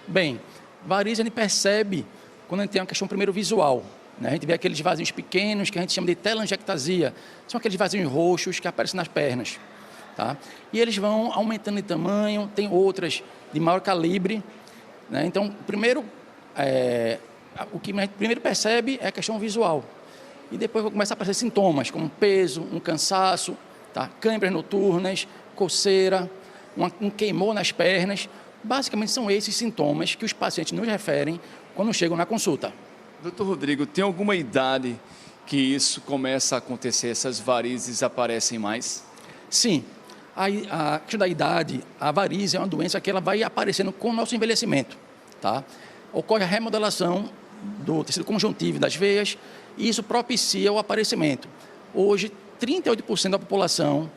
Bem, varize a gente percebe quando a gente tem uma questão primeiro visual. A gente vê aqueles vasinhos pequenos que a gente chama de telangiectasia. São aqueles vasinhos roxos que aparecem nas pernas. Tá? E eles vão aumentando de tamanho, tem outras de maior calibre. Né? Então, o que a gente primeiro percebe é a questão visual. E depois começa a aparecer sintomas, como peso, um cansaço, tá? Câimbras noturnas, coceira, um queimor nas pernas. Basicamente são esses sintomas que os pacientes nos referem quando chegam na consulta. Doutor Rodrigo, tem alguma idade que isso começa a acontecer, essas varizes aparecem mais? Sim. A questão da idade, a varize é uma doença que ela vai aparecendo com o nosso envelhecimento. Tá? Ocorre a remodelação do tecido conjuntivo das veias e isso propicia o aparecimento. Hoje, 38% da população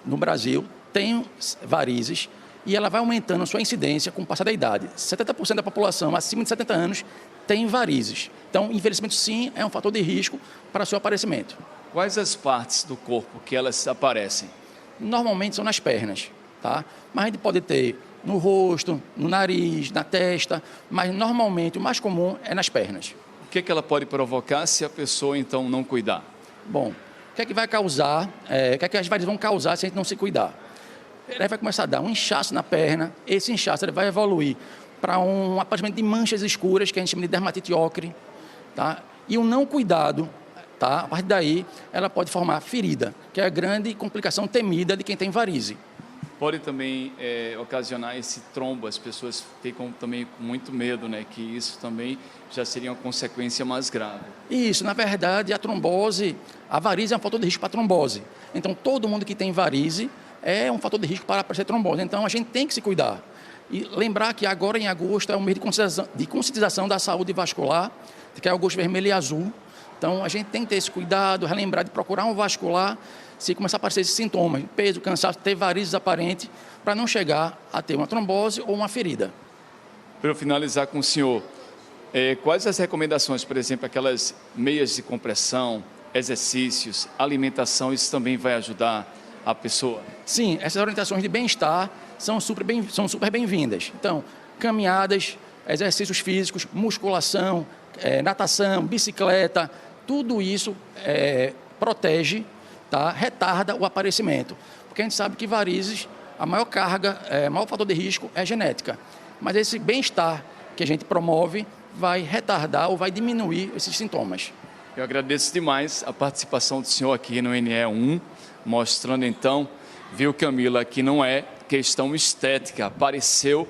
no Brasil tem varizes e ela vai aumentando a sua incidência com o passar da idade. 70% da população acima de 70 anos tem varizes. Então, envelhecimento, sim, é um fator de risco para o seu aparecimento. Quais as partes do corpo que elas aparecem? Normalmente são nas pernas, tá? Mas a gente pode ter no rosto, no nariz, na testa, mas normalmente o mais comum é nas pernas. O que ela pode provocar se a pessoa, então, não cuidar? Bom, o que é que vai causar, o que é que as varizes vão causar se a gente não se cuidar? Ele vai começar a dar um inchaço na perna, esse inchaço ele vai evoluir para um aparecimento de manchas escuras, que a gente chama de dermatite ocre, tá? E o não cuidado, tá? A partir daí, ela pode formar ferida, que é a grande complicação temida de quem tem varize. Pode também ocasionar esse trombo, as pessoas ficam também com muito medo, né? Que isso também já seria uma consequência mais grave. Isso, na verdade, a varize é um fator de risco para trombose. Então, todo mundo que tem varize é um fator de risco para aparecer trombose. Então, a gente tem que se cuidar. E lembrar que agora, em agosto, é o mês de conscientização da saúde vascular, que é o agosto vermelho e azul. Então, a gente tem que ter esse cuidado, relembrar de procurar um vascular se começar a aparecer esses sintomas, peso, cansaço, ter varizes aparentes, para não chegar a ter uma trombose ou uma ferida. Para eu finalizar com o senhor, quais as recomendações, por exemplo, aquelas meias de compressão, exercícios, alimentação, isso também vai ajudar a pessoa? Sim, essas orientações de bem-estar são super bem-vindas. Então, caminhadas, exercícios físicos, musculação, natação, bicicleta, tudo isso protege, tá? Retarda o aparecimento. Porque a gente sabe que varizes, a maior carga, o maior fator de risco é genética. Mas esse bem-estar que a gente promove vai retardar ou vai diminuir esses sintomas. Eu agradeço demais a participação do senhor aqui no NE1, mostrando então, viu, Camila, que não é questão estética, apareceu,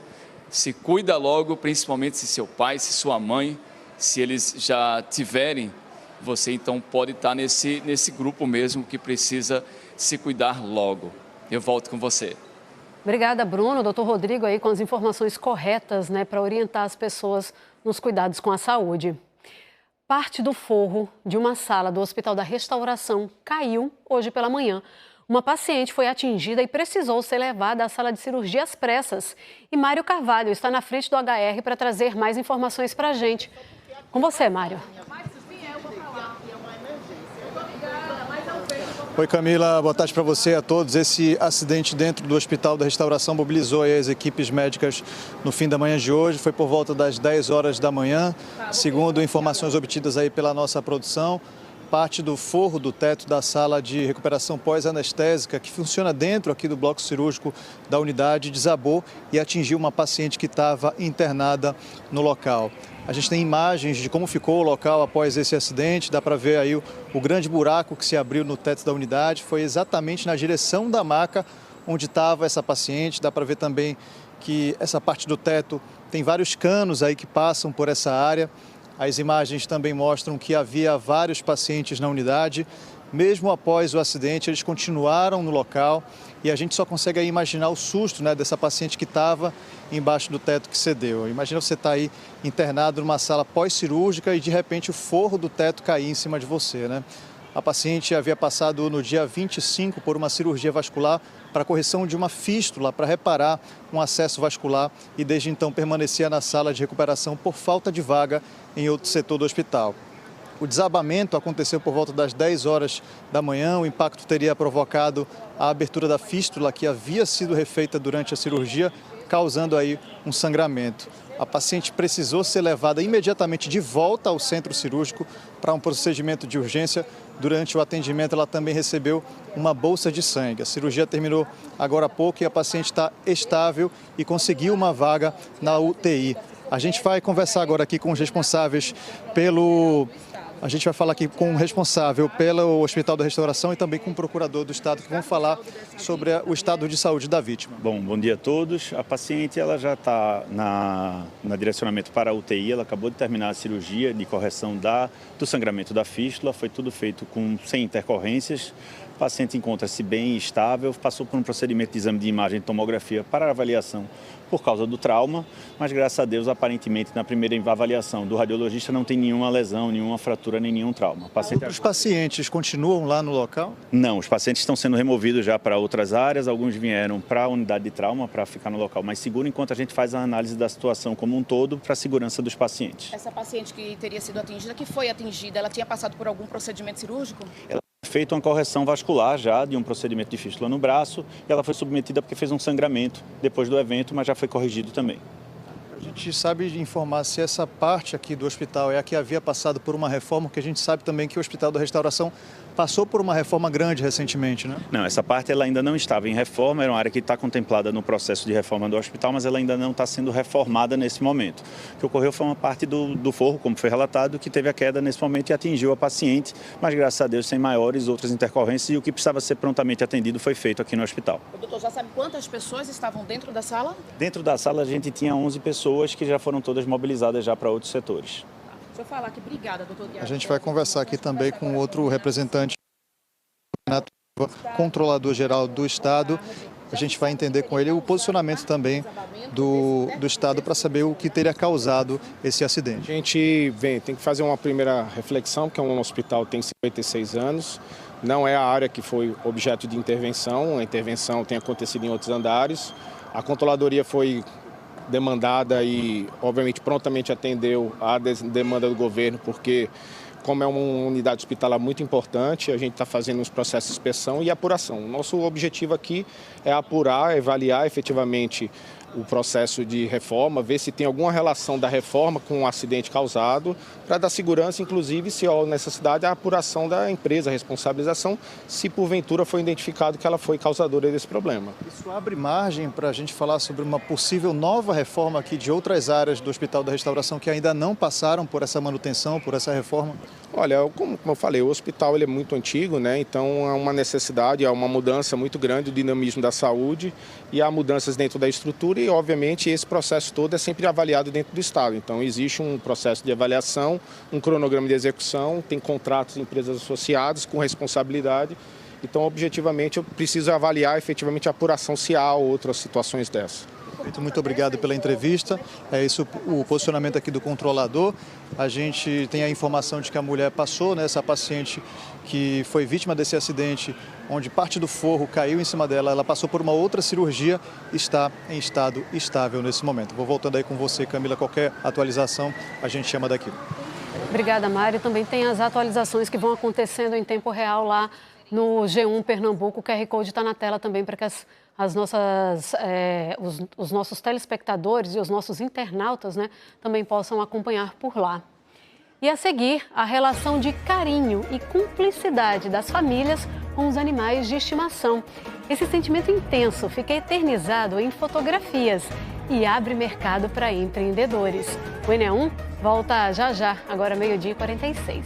se cuida logo, principalmente se seu pai, se sua mãe, se eles já tiverem, você então pode estar nesse grupo mesmo que precisa se cuidar logo. Eu volto com você. Obrigada, Bruno. Doutor Rodrigo aí com as informações corretas, né, para orientar as pessoas nos cuidados com a saúde. Parte do forro de uma sala do Hospital da Restauração caiu hoje pela manhã. Uma paciente foi atingida e precisou ser levada à sala de cirurgia às pressas. E Mário Carvalho está na frente do HR para trazer mais informações para a gente. Com você, Mário. Oi, Camila, boa tarde para você e a todos. Esse acidente dentro do Hospital da Restauração mobilizou as equipes médicas no fim da manhã de hoje. Foi por volta das 10 horas da manhã. Segundo informações obtidas aí pela nossa produção, parte do forro do teto da sala de recuperação pós-anestésica, que funciona dentro aqui do bloco cirúrgico da unidade, desabou e atingiu uma paciente que estava internada no local. A gente tem imagens de como ficou o local após esse acidente, dá para ver aí o grande buraco que se abriu no teto da unidade, foi exatamente na direção da maca onde estava essa paciente. Dá para ver também que essa parte do teto tem vários canos aí que passam por essa área. As imagens também mostram que havia vários pacientes na unidade. Mesmo após o acidente, eles continuaram no local e a gente só consegue aí imaginar o susto, né, dessa paciente que estava embaixo do teto que cedeu. Imagina você estar aí internado numa sala pós-cirúrgica e de repente o forro do teto cair em cima de você, né? A paciente havia passado no dia 25 por uma cirurgia vascular para correção de uma fístula para reparar um acesso vascular e desde então permanecia na sala de recuperação por falta de vaga em outro setor do hospital. O desabamento aconteceu por volta das 10 horas da manhã. O impacto teria provocado a abertura da fístula que havia sido refeita durante a cirurgia, causando aí um sangramento. A paciente precisou ser levada imediatamente de volta ao centro cirúrgico para um procedimento de urgência. Durante o atendimento, ela também recebeu uma bolsa de sangue. A cirurgia terminou agora há pouco e a paciente está estável e conseguiu uma vaga na UTI. A gente vai conversar agora aqui com os responsáveis A gente vai falar aqui com o responsável pelo Hospital da Restauração e também com o procurador do Estado, que vão falar sobre o estado de saúde da vítima. Bom dia a todos. A paciente ela já está na direcionamento para a UTI, ela acabou de terminar a cirurgia de correção do sangramento da fístula, foi tudo feito sem intercorrências. O paciente encontra-se bem estável, passou por um procedimento de exame de imagem e tomografia para avaliação por causa do trauma, mas graças a Deus, aparentemente, na primeira avaliação do radiologista não tem nenhuma lesão, nenhuma fratura, nem nenhum trauma. Os pacientes continuam lá no local? Não, os pacientes estão sendo removidos já para outras áreas, alguns vieram para a unidade de trauma para ficar no local mais seguro, enquanto a gente faz a análise da situação como um todo para a segurança dos pacientes. Essa paciente que teria sido atingida, que foi atingida, ela tinha passado por algum procedimento cirúrgico? Ela feito uma correção vascular já de um procedimento de fístula no braço e ela foi submetida porque fez um sangramento depois do evento, mas já foi corrigido também. A gente sabe informar se essa parte aqui do hospital é a que havia passado por uma reforma, porque a gente sabe também que o Hospital da Restauração passou por uma reforma grande recentemente, né? Não, essa parte ela ainda não estava em reforma, era uma área que está contemplada no processo de reforma do hospital, mas ela ainda não está sendo reformada nesse momento. O que ocorreu foi uma parte do forro, como foi relatado, que teve a queda nesse momento e atingiu a paciente, mas graças a Deus sem maiores outras intercorrências e o que precisava ser prontamente atendido foi feito aqui no hospital. O doutor já sabe quantas pessoas estavam dentro da sala? Dentro da sala a gente tinha 11 pessoas que já foram todas mobilizadas já para outros setores. Deixa eu falar aqui, obrigada, doutor. A gente vai conversar aqui também com outro representante, controlador-geral do Estado. A gente vai entender com ele o posicionamento também do Estado para saber o que teria causado esse acidente. A gente tem que fazer uma primeira reflexão, que um hospital tem 56 anos, não é a área que foi objeto de intervenção, a intervenção tem acontecido em outros andares. A controladoria foi demandada e, obviamente, prontamente atendeu à demanda do governo, porque, como é uma unidade hospitalar muito importante, a gente está fazendo uns processos de inspeção e apuração. O nosso objetivo aqui é apurar, avaliar efetivamente o processo de reforma, ver se tem alguma relação da reforma com o acidente causado, para dar segurança, inclusive, se há necessidade, a apuração da empresa, a responsabilização, se porventura foi identificado que ela foi causadora desse problema. Isso abre margem para a gente falar sobre uma possível nova reforma aqui de outras áreas do Hospital da Restauração que ainda não passaram por essa manutenção, por essa reforma? Olha, como eu falei, o hospital ele é muito antigo, né? Então é uma necessidade, é uma mudança muito grande do dinamismo da saúde e há mudanças dentro da estrutura e, obviamente, esse processo todo é sempre avaliado dentro do Estado. Então existe um processo de avaliação, um cronograma de execução, tem contratos de empresas associadas com responsabilidade Então, objetivamente, eu preciso avaliar efetivamente a apuração se há outras situações dessas. Muito obrigado pela entrevista. É isso o posicionamento aqui do controlador. A gente tem a informação de que a mulher passou, né, essa paciente que foi vítima desse acidente, onde parte do forro caiu em cima dela, ela passou por uma outra cirurgia, está em estado estável nesse momento. Vou voltando aí com você, Camila, qualquer atualização a gente chama daqui. Obrigada, Mari. Também tem as atualizações que vão acontecendo em tempo real lá no G1 Pernambuco. O QR Code está na tela também para que os nossos telespectadores e os nossos internautas, né, também possam acompanhar por lá. E a seguir, a relação de carinho e cumplicidade das famílias com os animais de estimação. Esse sentimento intenso fica eternizado em fotografias e abre mercado para empreendedores. O ENE1 volta já, agora 12h46.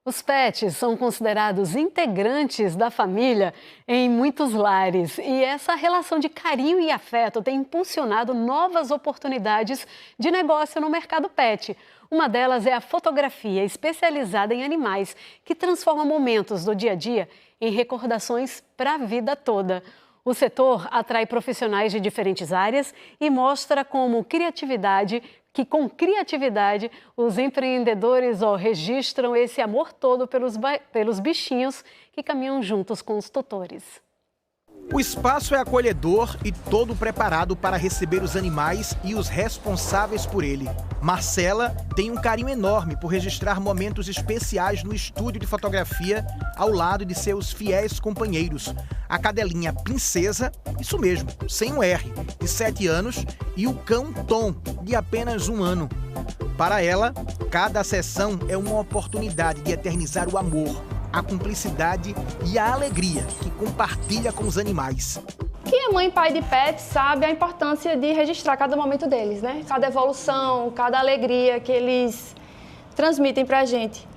Os pets são considerados integrantes da família em muitos lares e essa relação de carinho e afeto tem impulsionado novas oportunidades de negócio no mercado pet. Uma delas é a fotografia especializada em animais, que transforma momentos do dia a dia em recordações para a vida toda. O setor atrai profissionais de diferentes áreas e mostra como com criatividade, os empreendedores registram esse amor todo pelos bichinhos que caminham juntos com os tutores. O espaço é acolhedor e todo preparado para receber os animais e os responsáveis por ele. Marcela tem um carinho enorme por registrar momentos especiais no estúdio de fotografia ao lado de seus fiéis companheiros. A cadelinha Princesa, isso mesmo, sem um R, de 7 anos, e o cão Tom, de apenas 1 ano. Para ela, cada sessão é uma oportunidade de eternizar o amor, a cumplicidade e a alegria que compartilha com os animais. Quem é mãe e pai de pets sabe a importância de registrar cada momento deles, né? Cada evolução, cada alegria que eles transmitem pra gente.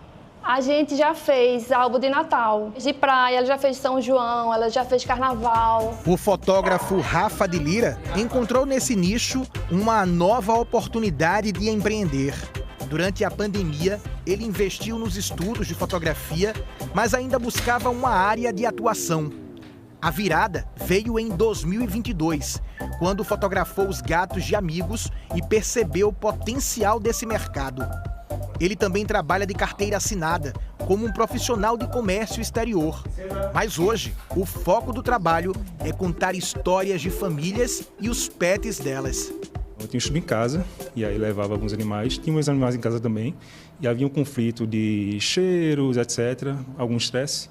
A gente já fez álbum de Natal, de praia, ela já fez São João, ela já fez Carnaval. O fotógrafo Rafa de Lira encontrou nesse nicho uma nova oportunidade de empreender. Durante a pandemia, ele investiu nos estudos de fotografia, mas ainda buscava uma área de atuação. A virada veio em 2022, quando fotografou os gatos de amigos e percebeu o potencial desse mercado. Ele também trabalha de carteira assinada, como um profissional de comércio exterior. Mas hoje, o foco do trabalho é contar histórias de famílias e os pets delas. Eu tinha um estúdio em casa, e aí levava alguns animais, tinha meus animais em casa também, e havia um conflito de cheiros, etc., algum estresse.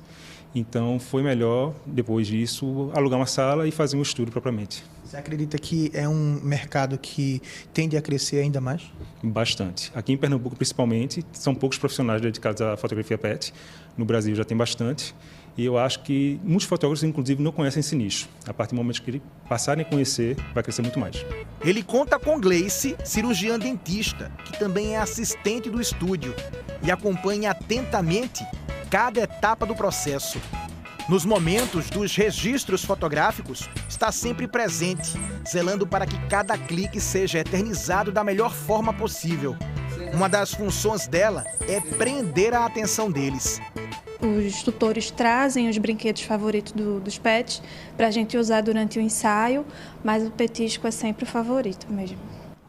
Então foi melhor, depois disso, alugar uma sala e fazer um estúdio propriamente. Você acredita que é um mercado que tende a crescer ainda mais? Bastante. Aqui em Pernambuco, principalmente, são poucos profissionais dedicados à fotografia pet. No Brasil já tem bastante. E eu acho que muitos fotógrafos, inclusive, não conhecem esse nicho. A partir do momento que eles passarem a conhecer, vai crescer muito mais. Ele conta com Gleice, cirurgiã dentista, que também é assistente do estúdio e acompanha atentamente cada etapa do processo. Nos momentos dos registros fotográficos, está sempre presente, zelando para que cada clique seja eternizado da melhor forma possível. Uma das funções dela é prender a atenção deles. Os tutores trazem os brinquedos favoritos dos pets para a gente usar durante o ensaio, mas o petisco é sempre o favorito mesmo.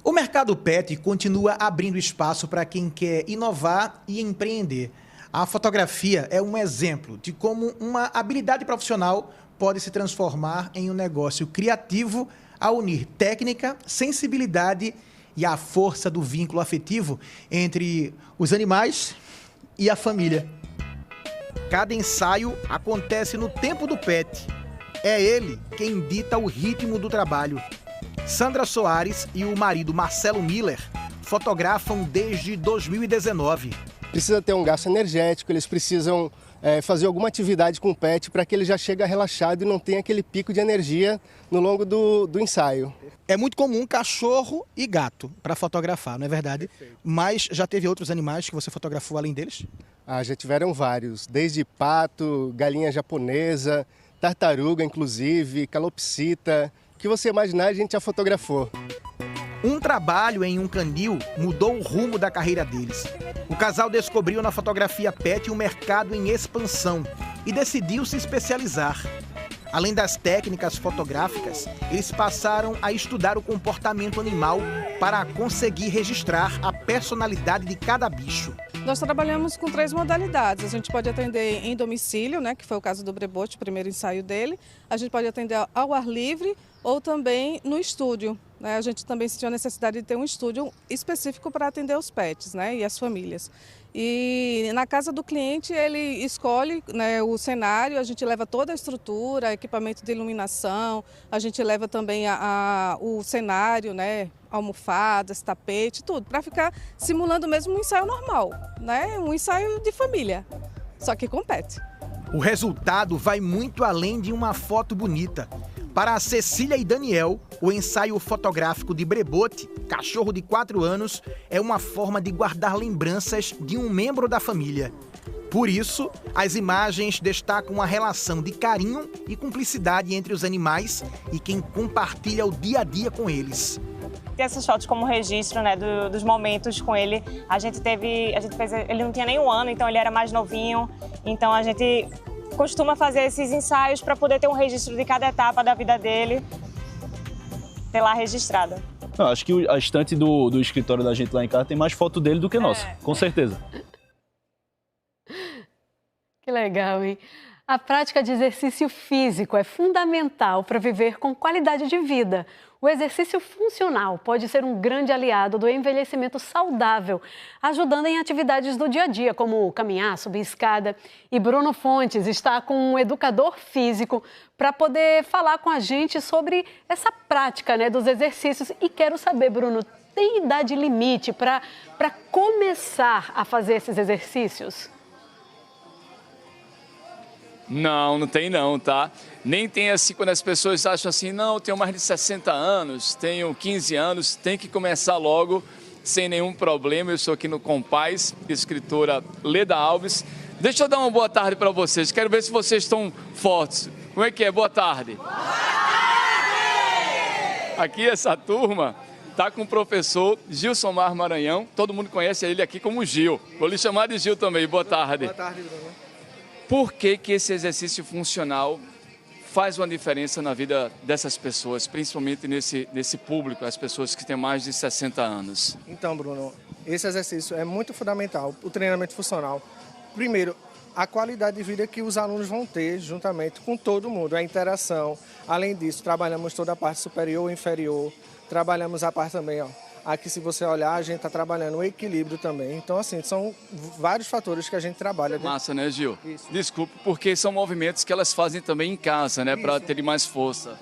O mercado pet continua abrindo espaço para quem quer inovar e empreender. A fotografia é um exemplo de como uma habilidade profissional pode se transformar em um negócio criativo ao unir técnica, sensibilidade e a força do vínculo afetivo entre os animais e a família. Cada ensaio acontece no tempo do pet. É ele quem dita o ritmo do trabalho. Sandra Soares e o marido Marcelo Miller fotografam desde 2019. Precisa ter um gasto energético, eles precisam fazer alguma atividade com o pet para que ele já chegue relaxado e não tenha aquele pico de energia no longo do ensaio. É muito comum cachorro e gato para fotografar, não é verdade? Mas já teve outros animais que você fotografou além deles? Já tiveram vários, desde pato, galinha japonesa, tartaruga inclusive, calopsita, que você imaginar, a gente já fotografou. Um trabalho em um canil mudou o rumo da carreira deles. O casal descobriu na fotografia pet um mercado em expansão e decidiu se especializar. Além das técnicas fotográficas, eles passaram a estudar o comportamento animal para conseguir registrar a personalidade de cada bicho. Nós trabalhamos com 3 modalidades. A gente pode atender em domicílio, né, que foi o caso do Brebote, o primeiro ensaio dele. A gente pode atender ao ar livre ou também no estúdio. Né? A gente também sentiu a necessidade de ter um estúdio específico para atender os pets, né, e as famílias. E na casa do cliente ele escolhe, né, o cenário, a gente leva toda a estrutura, equipamento de iluminação, a gente leva também o cenário, né, almofadas, tapete, tudo, para ficar simulando mesmo um ensaio normal, né, um ensaio de família, só que com pet. O resultado vai muito além de uma foto bonita. Para a Cecília e Daniel, o ensaio fotográfico de Brebote, cachorro de 4 anos, é uma forma de guardar lembranças de um membro da família. Por isso, as imagens destacam a relação de carinho e cumplicidade entre os animais e quem compartilha o dia a dia com eles. Ter essas fotos como registro, né, dos momentos com ele. A gente fez, ele não tinha nem 1 ano, então ele era mais novinho, então a gente costuma fazer esses ensaios para poder ter um registro de cada etapa da vida dele, ter lá registrada. Não, acho que a estante do escritório da gente lá em casa tem mais foto dele do que nossa, com certeza. Que legal, hein? A prática de exercício físico é fundamental para viver com qualidade de vida. O exercício funcional pode ser um grande aliado do envelhecimento saudável, ajudando em atividades do dia a dia, como caminhar, subir escada. E Bruno Fontes está com um educador físico para poder falar com a gente sobre essa prática, né, dos exercícios. E quero saber, Bruno, tem idade limite para começar a fazer esses exercícios? Não tem não, tá? Nem tem assim, quando as pessoas acham assim, não, eu tenho mais de 60 anos, tenho 15 anos, tem que começar logo, sem nenhum problema. Eu estou aqui no Compaz, escritora Leda Alves. Deixa eu dar uma boa tarde para vocês, quero ver se vocês estão fortes. Como é que é? Boa tarde. Boa tarde! Aqui essa turma tá com o professor Gilson Mar Maranhão, todo mundo conhece ele aqui como Gil. Vou lhe chamar de Gil também, boa tarde. Boa tarde, Bruno. Por que esse exercício funcional faz uma diferença na vida dessas pessoas, principalmente nesse público, as pessoas que têm mais de 60 anos? Então, Bruno, esse exercício é muito fundamental, o treinamento funcional. Primeiro, a qualidade de vida que os alunos vão ter juntamente com todo mundo, a interação. Além disso, trabalhamos toda a parte superior e inferior, trabalhamos a parte também, ó. Aqui, se você olhar, a gente está trabalhando o equilíbrio também. Então, assim, são vários fatores que a gente trabalha. Massa, né, Gil? Isso. Desculpa, porque são movimentos que elas fazem também em casa, né? Para terem mais força.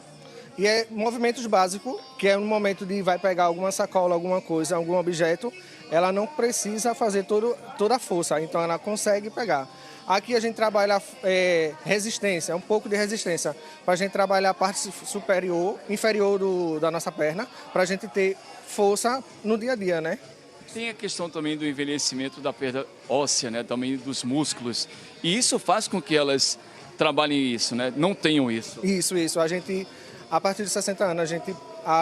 E é movimentos básicos, que é no momento de vai pegar alguma sacola, alguma coisa, algum objeto, ela não precisa fazer toda a força, então ela consegue pegar. Aqui a gente trabalha resistência, um pouco de resistência, para a gente trabalhar a parte superior, inferior da nossa perna, para a gente ter força no dia a dia, né? Tem a questão também do envelhecimento da perda óssea, né? Também dos músculos. E isso faz com que elas trabalhem isso, né? Não tenham isso. Isso. A gente, a partir de 60 anos,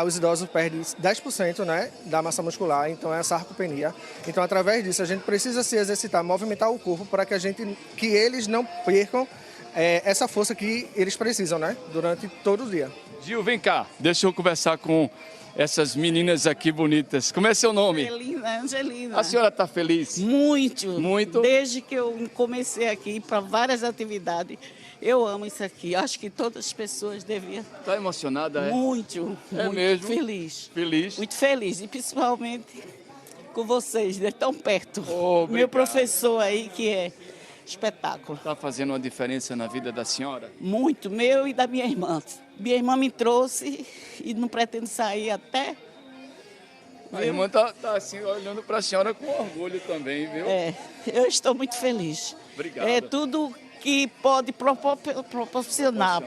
os idosos perdem 10%, né, da massa muscular, então é a sarcopenia. Então, através disso, a gente precisa se exercitar, movimentar o corpo para que eles não percam essa força que eles precisam, né, durante todo o dia. Gil, vem cá, deixa eu conversar com essas meninas aqui bonitas. Como é seu nome? Angelina. A senhora está feliz? Muito. Muito? Desde que eu comecei aqui para várias atividades. Eu amo isso aqui. Acho que todas as pessoas deviam. Está emocionada, é? Muito. É muito mesmo? Feliz. Feliz? Muito feliz. E principalmente com vocês, de tão perto. Oh, meu professor aí, que é espetáculo. Está fazendo uma diferença na vida da senhora? Muito. Meu e da minha irmã. Minha irmã me trouxe e não pretendo sair até... A irmã está assim, olhando para a senhora com orgulho também, viu? Eu estou muito feliz. Obrigado. É tudo que pode proporcionar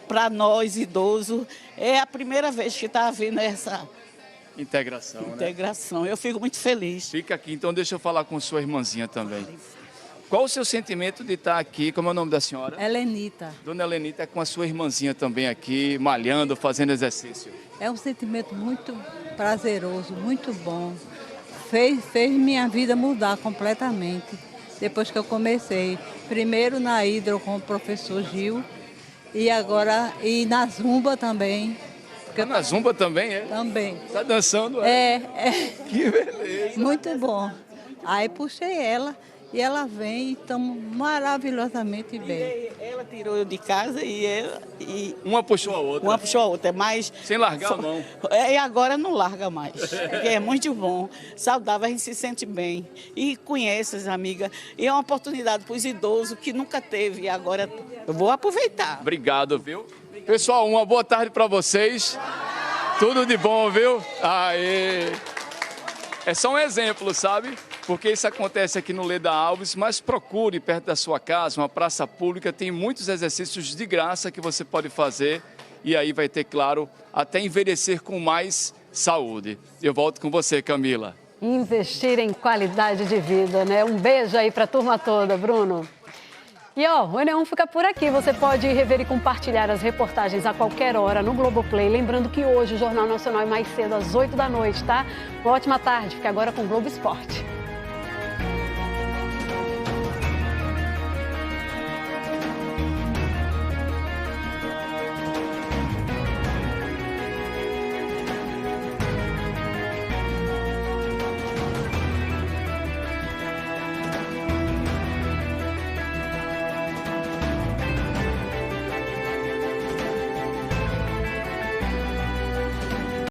para nós, idosos. É a primeira vez que está havendo essa integração, né? Eu fico muito feliz. Fica aqui, então deixa eu falar com sua irmãzinha também. Qual o seu sentimento de estar aqui? Como é o nome da senhora? Helenita. Dona Helenita é com a sua irmãzinha também aqui, malhando, fazendo exercício. É um sentimento muito prazeroso, muito bom. Fez minha vida mudar completamente. Depois que eu comecei, primeiro na hidro com o professor Gil e agora na zumba também. Na zumba também, é? Também. Tá dançando? É. Que beleza. Muito bom. Aí puxei ela e ela vem e estamos maravilhosamente bem. E ela tirou eu de casa e ela... Uma puxou a outra. Uma puxou a outra, mas... Sem largar a mão. E agora não larga mais, porque é muito bom, saudável, a gente se sente bem. E conhece as amigas. E é uma oportunidade para os idosos que nunca teve. E agora eu vou aproveitar. Obrigado, viu? Pessoal, uma boa tarde para vocês. Tudo de bom, viu? Aê! É só um exemplo, sabe? Porque isso acontece aqui no Leda Alves, mas procure perto da sua casa, uma praça pública, tem muitos exercícios de graça que você pode fazer e aí vai ter, claro, até envelhecer com mais saúde. Eu volto com você, Camila. Investir em qualidade de vida, né? Um beijo aí para a turma toda, Bruno. E ó, o ENE1 fica por aqui. Você pode rever e compartilhar as reportagens a qualquer hora no Globoplay. Lembrando que hoje o Jornal Nacional é mais cedo, às 8 da noite, tá? Uma ótima tarde. Fica agora com o Globo Esporte.